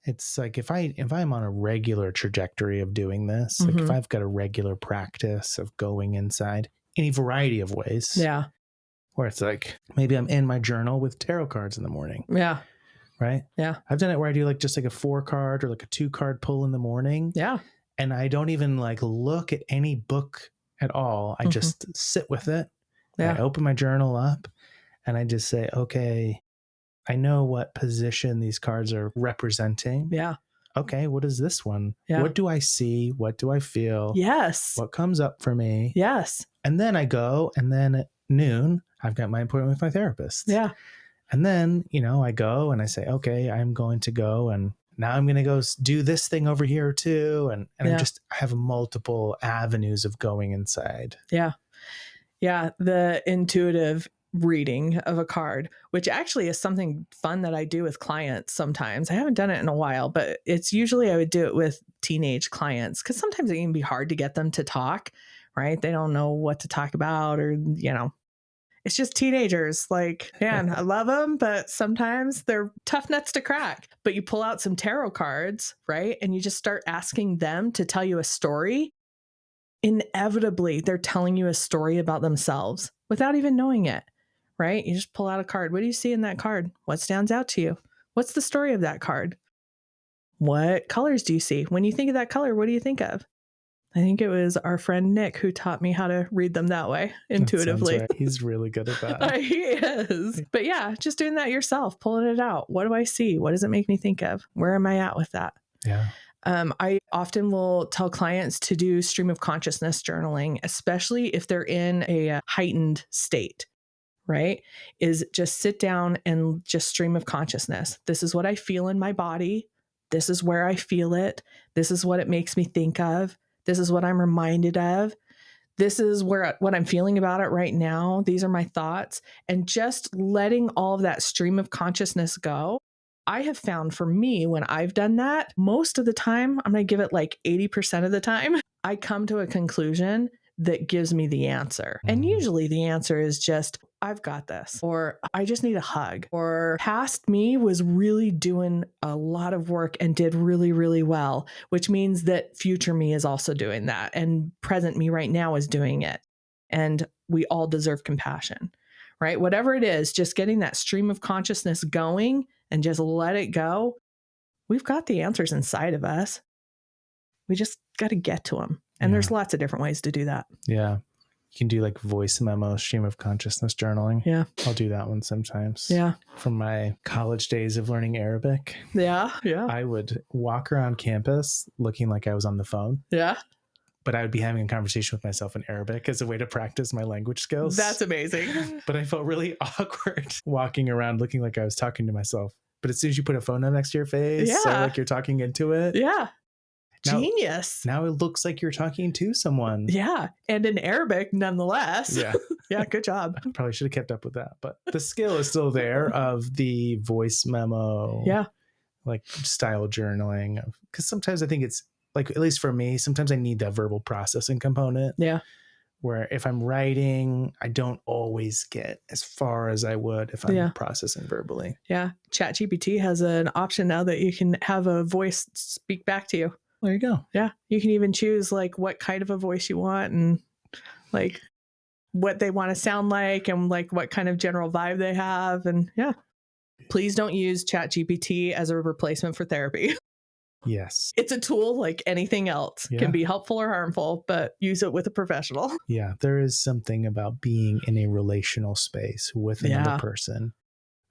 It's like if I'm on a regular trajectory of doing this, like if I've got a regular practice of going inside in a variety of ways. Yeah. Where it's like, maybe I'm in my journal with tarot cards in the morning. Yeah. Right? Yeah. I've done it where I do like just like a 4-card or like a 2-card pull in the morning. Yeah. And I don't even like look at any book at all. I just sit with it. Yeah. I open my journal up and I just say, okay, I know what position these cards are representing. Yeah. Okay, what is this one? Yeah. What do I see? What do I feel? Yes. What comes up for me? Yes. And then I go, and then at noon, I've got my appointment with my therapist. Yeah. And then, I go and I say, okay, I'm going to go and now I'm going to go do this thing over here too. And I have multiple avenues of going inside. Yeah. Yeah. The intuitive reading of a card, which actually is something fun that I do with clients sometimes. I haven't done it in a while, but it's usually I would do it with teenage clients because sometimes it can be hard to get them to talk, right? They don't know what to talk about or, it's just teenagers. Like, man, I love them, but sometimes they're tough nuts to crack. But you pull out some tarot cards, right? And you just start asking them to tell you a story. Inevitably, they're telling you a story about themselves without even knowing it, right? You just pull out a card. What do you see in that card? What stands out to you? What's the story of that card? What colors do you see? When you think of that color, what do you think of? I think it was our friend Nick who taught me how to read them that way intuitively. Right. He's really good at that. He is. But yeah, just doing that yourself, pulling it out. What do I see? What does it make me think of? Where am I at with that? Yeah. I often will tell clients to do stream of consciousness journaling, especially if they're in a heightened state, right? Is just sit down and just stream of consciousness. This is what I feel in my body. This is where I feel it. This is what it makes me think of. This is what I'm reminded of. This is what I'm feeling about it right now. These are my thoughts. And just letting all of that stream of consciousness go. I have found for me, when I've done that, most of the time, I'm going to give it like 80% of the time, I come to a conclusion that gives me the answer. And usually the answer is just, I've got this, or I just need a hug, or past me was really doing a lot of work and did really, really well, which means that future me is also doing that. And present me right now is doing it. And we all deserve compassion, right? Whatever it is, just getting that stream of consciousness going and just let it go. We've got the answers inside of us. We just got to get to them. And there's lots of different ways to do that. Yeah. You can do like voice memo, stream of consciousness journaling. Yeah. I'll do that one sometimes. Yeah. From my college days of learning Arabic. Yeah. Yeah. I would walk around campus looking like I was on the phone. Yeah. But I would be having a conversation with myself in Arabic as a way to practice my language skills. That's amazing. But I felt really awkward walking around looking like I was talking to myself. But as soon as you put a phone up next to your face, or like you're talking into it. Yeah. Genius. Now it looks like you're talking to someone. Yeah. And in Arabic, nonetheless. Yeah. Yeah. Good job. Probably should have kept up with that. But the skill is still there of the voice memo. Yeah. Like style journaling. Because sometimes I think it's like, at least for me, sometimes I need that verbal processing component. Yeah. Where if I'm writing, I don't always get as far as I would if I'm processing verbally. Yeah. ChatGPT has an option now that you can have a voice speak back to you. There you go. Yeah. You can even choose like what kind of a voice you want and like what they want to sound like and like what kind of general vibe they have. And please don't use ChatGPT as a replacement for therapy. Yes. It's a tool like anything else. Can be helpful or harmful, but use it with a professional. Yeah. There is something about being in a relational space with another person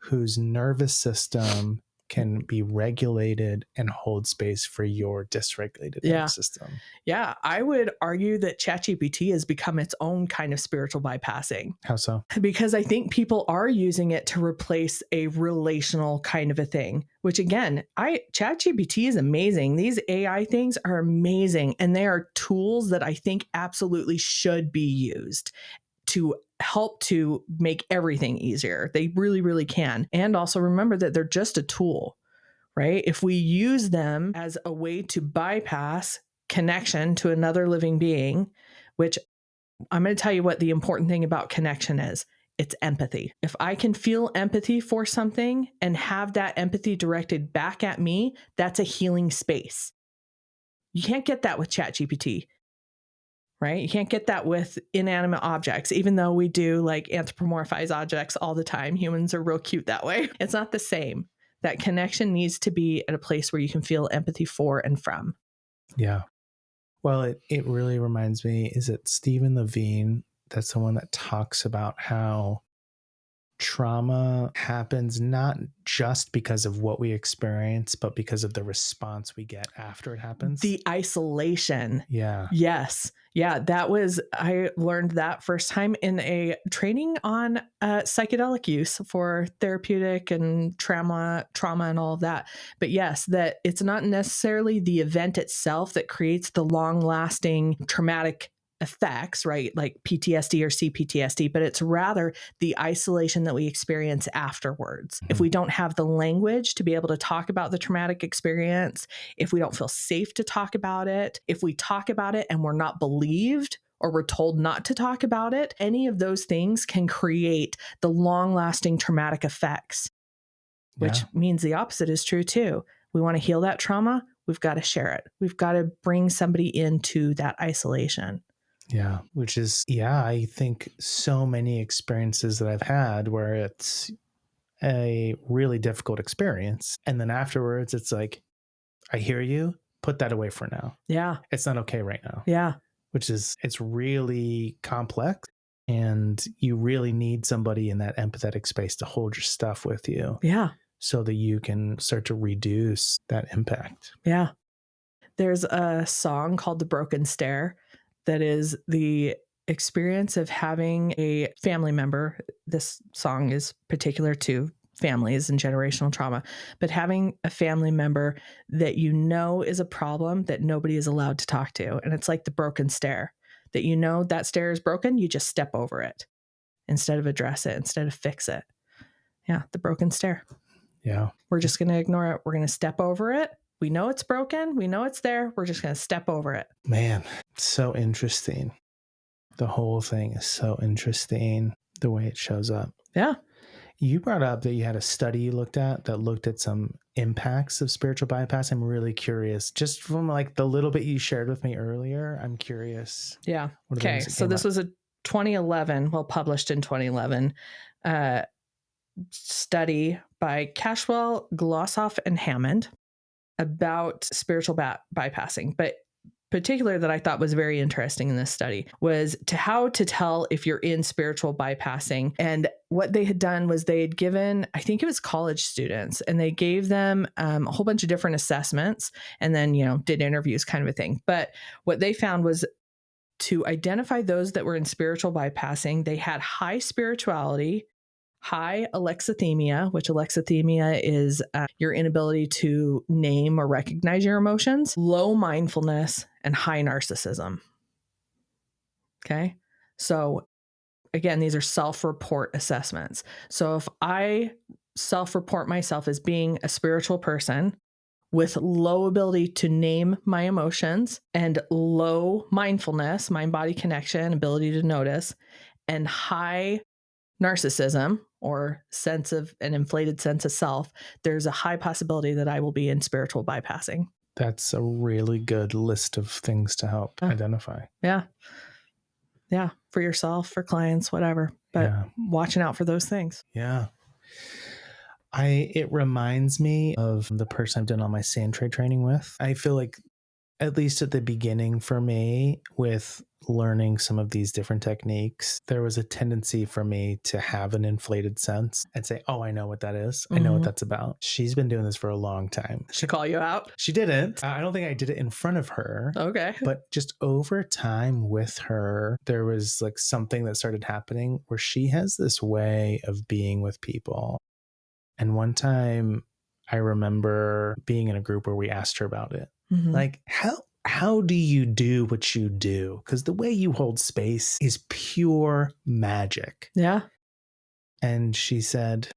whose nervous system can be regulated and hold space for your dysregulated nervous system. Yeah, I would argue that ChatGPT has become its own kind of spiritual bypassing. How so? Because I think people are using it to replace a relational kind of a thing, which again, ChatGPT is amazing. These AI things are amazing, and they are tools that I think absolutely should be used to help to make everything easier. They really, really can. And also remember that they're just a tool, right? If we use them as a way to bypass connection to another living being, which I'm going to tell you what the important thing about connection is. It's empathy. If I can feel empathy for something and have that empathy directed back at me, that's a healing space. You can't get that with ChatGPT. Right? You can't get that with inanimate objects, even though we do like anthropomorphize objects all the time. Humans are real cute that way. It's not the same. That connection needs to be at a place where you can feel empathy for and from. Yeah. Well, it really reminds me, is it Stephen Levine? That's the one that talks about how trauma happens not just because of what we experience, but because of the response we get after it happens. The isolation. Yeah. Yes. Yeah. I learned that first time in a training on psychedelic use for therapeutic and trauma and all of that. But yes, that it's not necessarily the event itself that creates the long lasting traumatic effects, right? Like PTSD or CPTSD, but it's rather the isolation that we experience afterwards. If we don't have the language to be able to talk about the traumatic experience, if we don't feel safe to talk about it, if we talk about it and we're not believed or we're told not to talk about it, any of those things can create the long-lasting traumatic effects, which means the opposite is true too. We want to heal that trauma, we've got to share it. We've got to bring somebody into that isolation. Yeah, which is, I think so many experiences that I've had where it's a really difficult experience. And then afterwards, it's like, I hear you, put that away for now. Yeah. It's not okay right now. Yeah. Which is, it's really complex. And you really need somebody in that empathetic space to hold your stuff with you. Yeah. So that you can start to reduce that impact. Yeah. There's a song called The Broken Stair that is the experience of having a family member. This song is particular to families and generational trauma, but having a family member that you know is a problem that nobody is allowed to talk to. And it's like the broken stair, that you know that stair is broken, you just step over it instead of address it, instead of fix it. Yeah, the broken stair. Yeah. We're just going to ignore it. We're going to step over it. We know it's broken. We know it's there. We're just going to step over it. Man, it's so interesting. The whole thing is so interesting, the way it shows up. Yeah. You brought up that you had a study you looked at some impacts of spiritual bypass. I'm really curious. Just from like the little bit you shared with me earlier, I'm curious. Yeah. Okay. So this was a 2011, published in 2011, study by Cashwell, Glossoff, and Hammond about spiritual bypassing. But particular that I thought was very interesting in this study was how to tell if you're in spiritual bypassing. And what they had done was they had given, I think it was college students, and they gave them a whole bunch of different assessments and then, did interviews kind of a thing. But what they found was to identify those that were in spiritual bypassing, they had high spirituality, high alexithymia, which alexithymia is your inability to name or recognize your emotions, low mindfulness, and high narcissism. Okay. So again, these are self-report assessments. So if I self-report myself as being a spiritual person with low ability to name my emotions and low mindfulness, mind-body connection, ability to notice, and high narcissism or an inflated sense of self, there's a high possibility that I will be in spiritual bypassing. That's a really good list of things to help identify. Yeah. Yeah. For yourself, for clients, whatever. But watching out for those things. Yeah. It reminds me of the person I've done all my sand trade training with. I feel like at least at the beginning for me, with learning some of these different techniques, there was a tendency for me to have an inflated sense and say, oh, I know what that is. I know what that's about. She's been doing this for a long time. She call you out? She didn't. I don't think I did it in front of her. Okay. But just over time with her, there was like something that started happening where she has this way of being with people. And one time I remember being in a group where we asked her about it. Like, how do you do what you do? Because the way you hold space is pure magic. Yeah. And she said,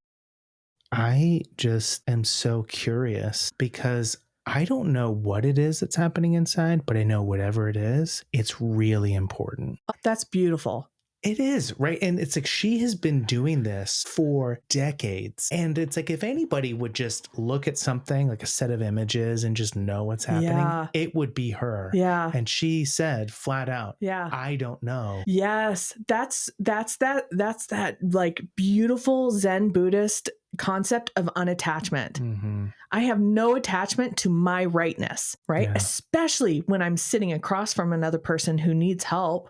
I just am so curious because I don't know what it is that's happening inside, but I know whatever it is, it's really important. That's beautiful. It is, right? And it's like she has been doing this for decades. And it's like if anybody would just look at something like a set of images and just know what's happening, it would be her. Yeah. And she said flat out, I don't know. Yes. That's that like beautiful Zen Buddhist concept of unattachment. I have no attachment to my rightness, right? Especially when I'm sitting across from another person who needs help,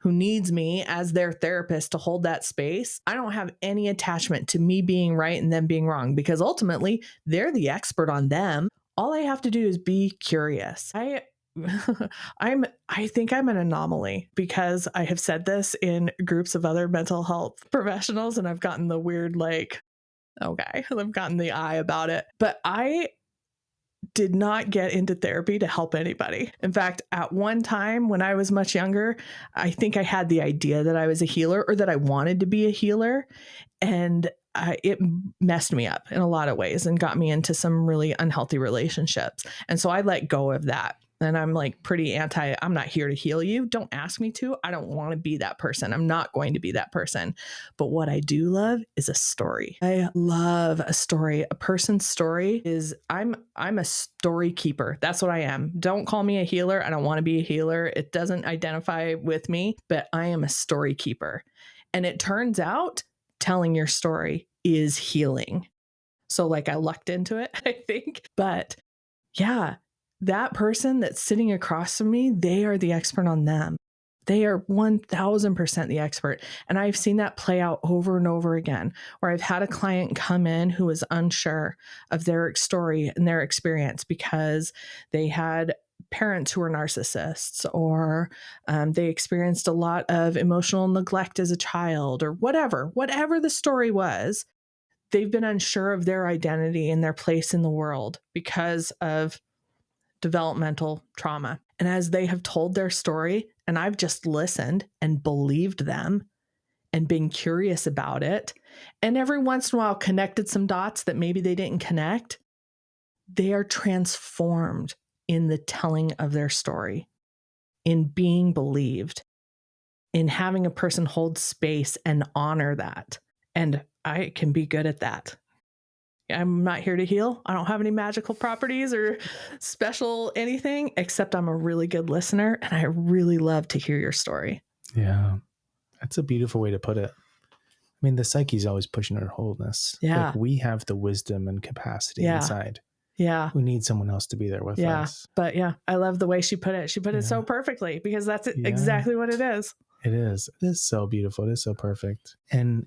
who needs me as their therapist to hold that space. I don't have any attachment to me being right and them being wrong, because ultimately they're the expert on them. All I have to do is be curious. I think I'm an anomaly because I have said this in groups of other mental health professionals and I've gotten the weird, like, okay, I've gotten the eye about it. But I did not get into therapy to help anybody. In fact, at one time when I was much younger, I think I had the idea that I was a healer or that I wanted to be a healer. And it messed me up in a lot of ways and got me into some really unhealthy relationships. And so I let go of that. And I'm like pretty I'm not here to heal you. Don't ask me to. I don't want to be that person. I'm not going to be that person. But what I do love is a story. I love a story. A person's story is, I'm a story keeper. That's what I am. Don't call me a healer. I don't want to be a healer. It doesn't identify with me, but I am a story keeper. And it turns out telling your story is healing. So like I lucked into it, I think. But yeah, that person that's sitting across from me, they are the expert on them. They are 1000% the expert. And I've seen that play out over and over again, where I've had a client come in who was unsure of their story and their experience because they had parents who were narcissists, or they experienced a lot of emotional neglect as a child, or whatever the story was. They've been unsure of their identity and their place in the world because of developmental trauma. And as they have told their story, and I've just listened and believed them and been curious about it, and every once in a while connected some dots that maybe they didn't connect, they are transformed in the telling of their story, in being believed, in having a person hold space and honor that. And I can be good at that. I'm not here to heal. I don't have any magical properties or special anything, except I'm a really good listener and I really love to hear your story. Yeah. That's a beautiful way to put it. I mean, the psyche's always pushing our wholeness. Yeah. Like we have the wisdom and capacity inside. Yeah. We need someone else to be there with us. But yeah, I love the way she put it. She put it so perfectly, because that's exactly what it is. It is. It is so beautiful. It is so perfect. And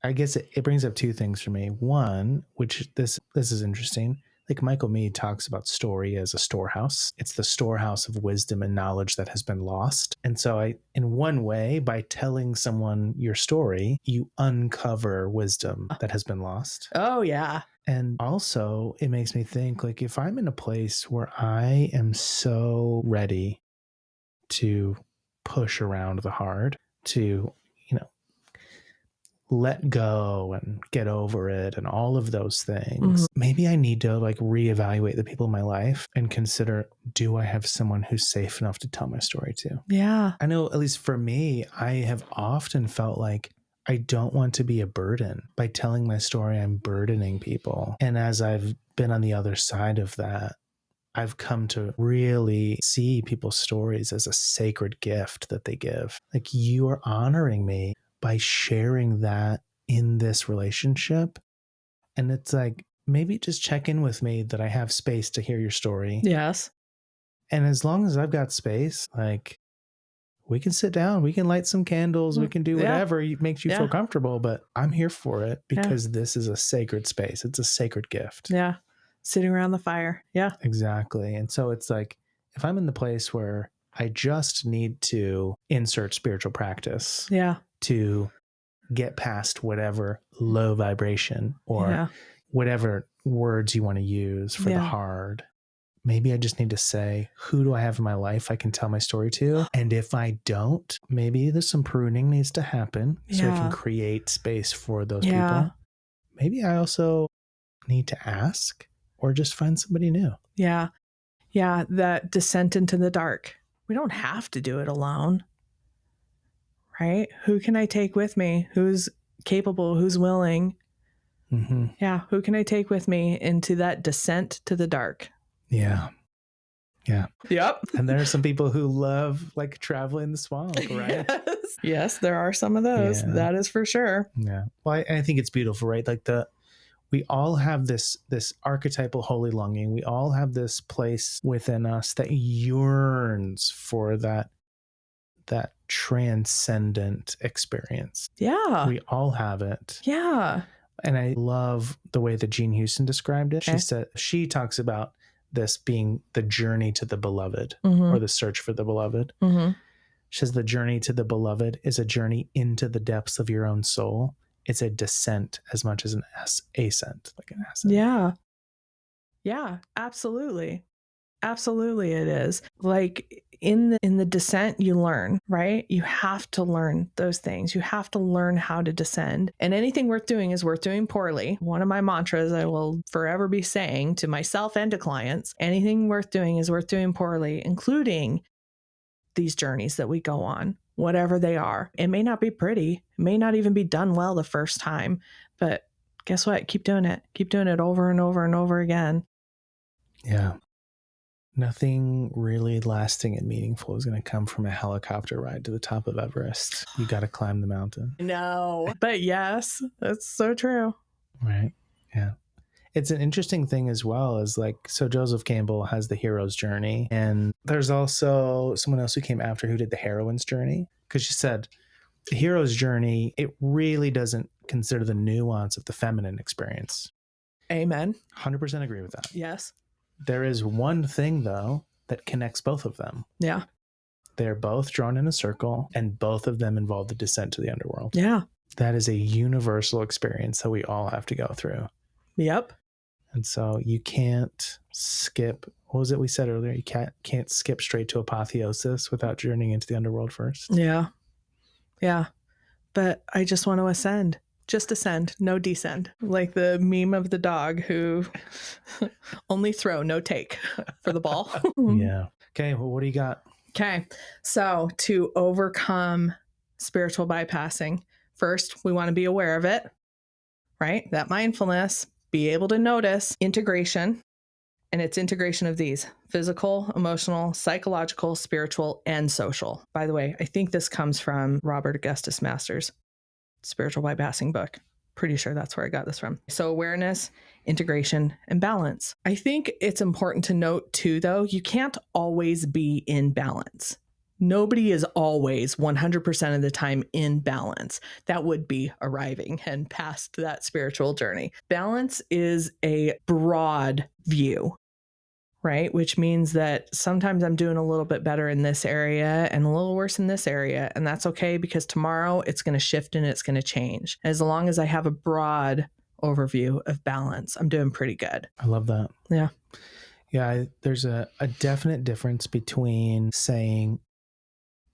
I guess it brings up two things for me. One, which this is interesting. Like Michael Meade talks about story as a storehouse. It's the storehouse of wisdom and knowledge that has been lost. And so in one way, by telling someone your story, you uncover wisdom that has been lost. Oh, yeah. And also it makes me think, like, if I'm in a place where I am so ready to push around the hard, to let go and get over it and all of those things, maybe I need to like reevaluate the people in my life and consider, do I have someone who's safe enough to tell my story to? Yeah. I know, at least for me, I have often felt like I don't want to be a burden. By telling my story, I'm burdening people. And as I've been on the other side of that, I've come to really see people's stories as a sacred gift that they give. Like, you are honoring me by sharing that in this relationship. And it's like, maybe just check in with me that I have space to hear your story. Yes. And as long as I've got space, like, we can sit down, we can light some candles, we can do whatever makes you feel comfortable, but I'm here for it because this is a sacred space. It's a sacred gift. Yeah. Sitting around the fire. Yeah. Exactly. And so it's like, if I'm in the place where I just need to insert spiritual practice to get past whatever low vibration or whatever words you want to use for the hard, maybe I just need to say, who do I have in my life I can tell my story to? And if I don't, maybe there's some pruning needs to happen so I can create space for those people. Maybe I also need to ask or just find somebody new. Yeah. Yeah. That descent into the dark. We don't have to do it alone. Right? Who can I take with me? Who's capable? Who's willing? Mm-hmm. Yeah. Who can I take with me into that descent to the dark? Yeah. Yeah. Yep. And there are some people who love like traveling the swamp, right? Yes, there are some of those. Yeah. That is for sure. Yeah. Well, I think it's beautiful, right? Like we all have this archetypal holy longing. We all have this place within us that yearns for that transcendent experience. Yeah. We all have it. Yeah. And I love the way that Jean Houston described it. Okay. She talks about this being the journey to the beloved or the search for the beloved. Mm-hmm. She says the journey to the beloved is a journey into the depths of your own soul. It's a descent as much as an ascent, like an ascent. Yeah. Yeah, absolutely. Absolutely it is. Like in the descent, you learn, right? You have to learn those things. You have to learn how to descend. And anything worth doing is worth doing poorly. One of my mantras I will forever be saying to myself and to clients, anything worth doing is worth doing poorly, including these journeys that we go on, whatever they are. It may not be pretty. It may not even be done well the first time, but guess what? Keep doing it. Keep doing it over and over and over again. Yeah. Nothing really lasting and meaningful is going to come from a helicopter ride to the top of Everest. You got to climb the mountain. No, but yes, that's so true. Right. Yeah. It's an interesting thing as well as so Joseph Campbell has the hero's journey, and there's also someone else who came after who did the heroine's journey, because she said the hero's journey, it really doesn't consider the nuance of the feminine experience. Amen. 100% agree with that. Yes. There is one thing, though, that connects both of them. Yeah. They're both drawn in a circle, and both of them involve the descent to the underworld. Yeah. That is a universal experience that we all have to go through. Yep. And so you can't skip, what was it we said earlier? You can't skip straight to apotheosis without journeying into the underworld first. Yeah. Yeah. But I just want to ascend. Just ascend, no descend. Like the meme of the dog who only throw, no take for the ball. Yeah. Okay. Well, what do you got? Okay. So to overcome spiritual bypassing, first, we want to be aware of it, right? That mindfulness, be able to notice integration. And it's integration of these: physical, emotional, psychological, spiritual, and social. By the way, I think this comes from Robert Augustus Masters' spiritual bypassing book. Pretty sure that's where I got this from. So awareness, integration, and balance. I think it's important to note too, though, you can't always be in balance. Nobody is always 100% of the time in balance. That would be arriving and past that spiritual journey. Balance is a broad view, right? Which means that sometimes I'm doing a little bit better in this area and a little worse in this area. And that's okay, because tomorrow it's going to shift and it's going to change. As long as I have a broad overview of balance, I'm doing pretty good. I love that. Yeah. Yeah. There's a definite difference between saying,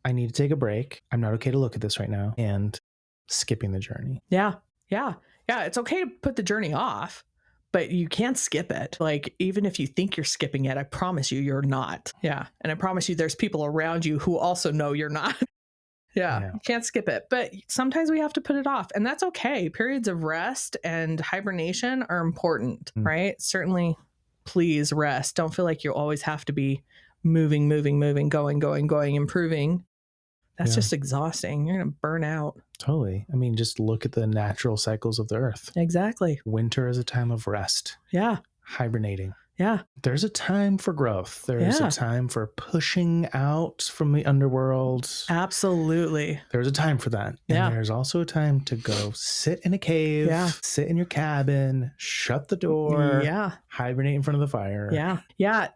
I need to take a break, I'm not okay to look at this right now, and skipping the journey. Yeah. Yeah. Yeah. It's okay to put the journey off, but you can't skip it. Like, even if you think you're skipping it, I promise you, you're not. Yeah. And I promise you, there's people around you who also know you're not. Yeah. You can't skip it. But sometimes we have to put it off, and that's okay. Periods of rest and hibernation are important, right? Certainly, please rest. Don't feel like you always have to be moving, going, improving. That's just exhausting. You're going to burn out. Totally. I mean, just look at the natural cycles of the earth. Exactly. Winter is a time of rest. Yeah. Hibernating. Yeah. There's a time for growth. There's Yeah. a time for pushing out from the underworld. Absolutely. There's a time for that. Yeah. And there's also a time to go sit in a cave, Yeah. sit in your cabin, shut the door, Yeah. hibernate in front of the fire. Yeah. Yeah.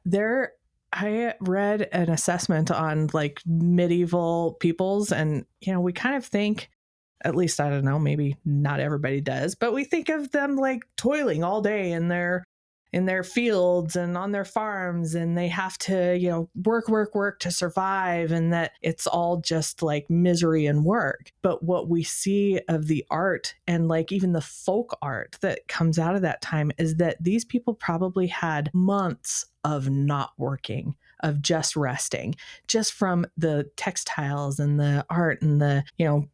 I read an assessment on like medieval peoples, and, you know, we kind of think, at least, I don't know, maybe not everybody does, but we think of them like toiling all day in their fields and on their farms, and they have to, you know, work to survive, and that it's all just like misery and work. But what we see of the art and like even the folk art that comes out of that time is that these people probably had months of not working, of just resting, just from the textiles and the art and the, you know,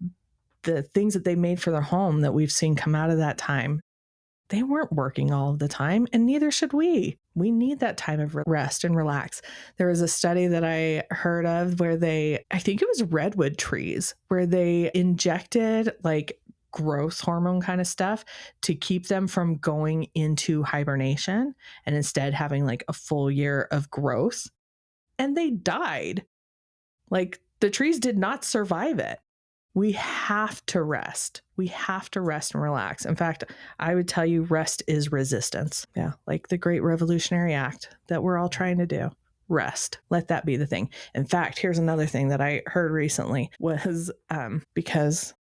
the things that they made for their home that we've seen come out of that time. They weren't working all of the time, and neither should we. We need that time of rest and relax. There was a study that I heard of where I think it was redwood trees, where they injected like growth hormone kind of stuff to keep them from going into hibernation and instead having like a full year of growth. And they died. Like the trees did not survive it. We have to rest. We have to rest and relax. In fact, I would tell you rest is resistance. Yeah, like the great revolutionary act that we're all trying to do. Rest. Let that be the thing. In fact, here's another thing that I heard recently was because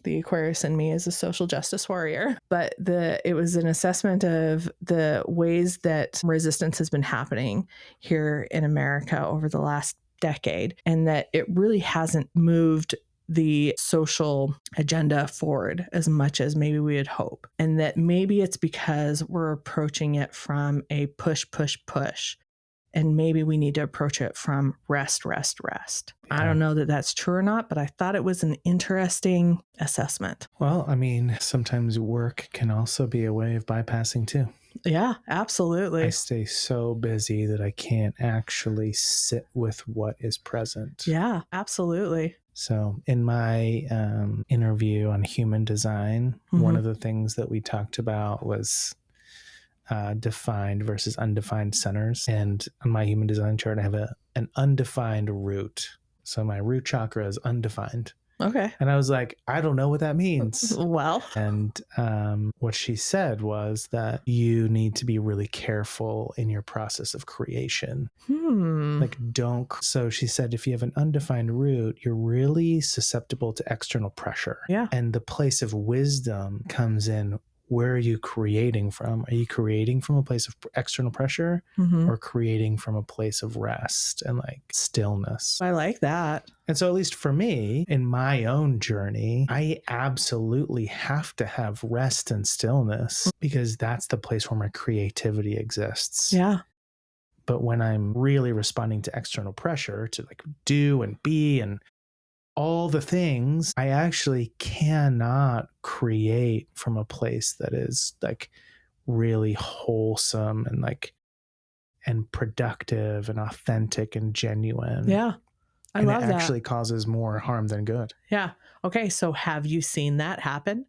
the Aquarius in me is a social justice warrior, but it was an assessment of the ways that resistance has been happening here in America over the last decade, and that it really hasn't moved the social agenda forward as much as maybe we would hope. And that maybe it's because we're approaching it from a push. And maybe we need to approach it from rest. Yeah. I don't know that that's true or not, but I thought it was an interesting assessment. Well, I mean, sometimes work can also be a way of bypassing too. Yeah, absolutely. I stay so busy that I can't actually sit with what is present. Yeah, absolutely. So in my interview on human design, one of the things that we talked about was defined versus undefined centers. And on my human design chart, I have an undefined root. So my root chakra is undefined. Okay. And I was like, I don't know what that means. Well. And what she said was that you need to be really careful in your process of creation. Like so she said, if you have an undefined root, you're really susceptible to external pressure. Yeah. And the place of wisdom comes in. Where are you creating from? Are you creating from a place of external pressure or creating from a place of rest and like stillness? I like that. And so at least for me, in my own journey, I absolutely have to have rest and stillness because that's the place where my creativity exists. Yeah. But when I'm really responding to external pressure to like do and be and all the things, I actually cannot create from a place that is like really wholesome and like and productive and authentic and genuine. Yeah. I love that. It actually causes more harm than good. Yeah. Okay. So have you seen that happen?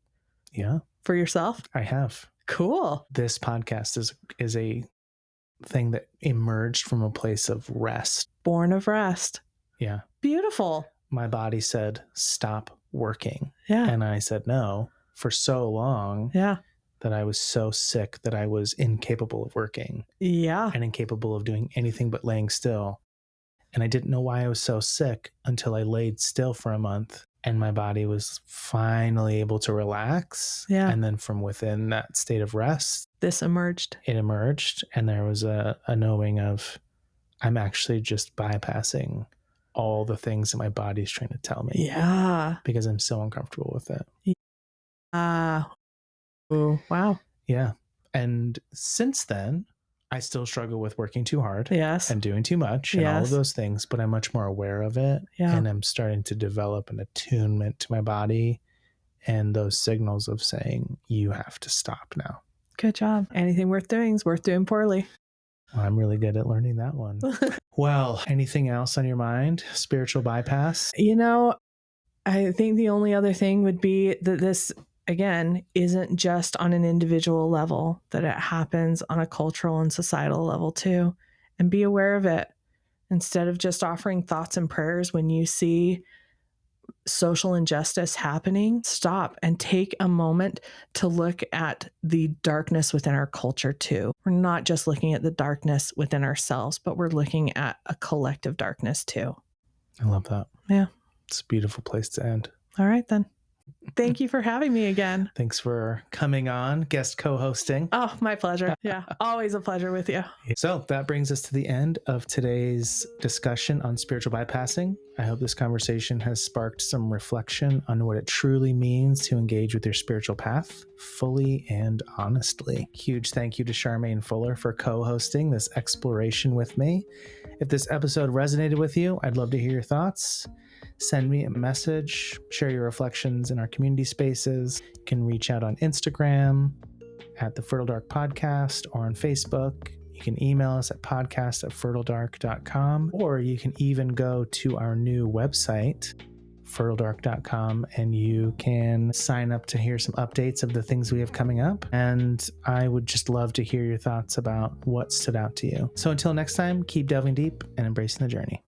Yeah. For yourself? I have. Cool. This podcast is a thing that emerged from a place of rest. Born of rest. Yeah. Beautiful. My body said, stop working. Yeah. And I said no for so long. Yeah. That I was so sick that I was incapable of working. Yeah. And incapable of doing anything but laying still. And I didn't know why I was so sick until I laid still for a month and my body was finally able to relax. Yeah. And then from within that state of rest, it emerged. And there was a knowing of, I'm actually just bypassing all the things that my body's trying to tell me. Yeah. Because I'm so uncomfortable with it. Oh, wow. Yeah. And since then, I still struggle with working too hard. Yes. And doing too much and all of those things, but I'm much more aware of it. Yeah. And I'm starting to develop an attunement to my body and those signals of saying, you have to stop now. Good job. Anything worth doing is worth doing poorly. Well, I'm really good at learning that one. Well, anything else on your mind? Spiritual bypass? You know, I think the only other thing would be that this again, isn't just on an individual level, that it happens on a cultural and societal level too. And be aware of it. Instead of just offering thoughts and prayers when you see social injustice happening, stop and take a moment to look at the darkness within our culture too. We're not just looking at the darkness within ourselves, but we're looking at a collective darkness too. I love that. Yeah. It's a beautiful place to end. All right, then. Thank you for having me again. Thanks for coming on, guest co-hosting. Oh, my pleasure. Yeah, always a pleasure with you. So that brings us to the end of today's discussion on spiritual bypassing. I hope this conversation has sparked some reflection on what it truly means to engage with your spiritual path fully and honestly. Huge thank you to Charmaine Fuller for co-hosting this exploration with me. If this episode resonated with you, I'd love to hear your thoughts. Send me a message, share your reflections in our community spaces. You can reach out on Instagram at the Fertile Dark Podcast or on Facebook. You can email us at podcast@fertiledark.com, or you can even go to our new website, fertiledark.com, and you can sign up to hear some updates of the things we have coming up. And I would just love to hear your thoughts about what stood out to you. So until next time, keep delving deep and embracing the journey.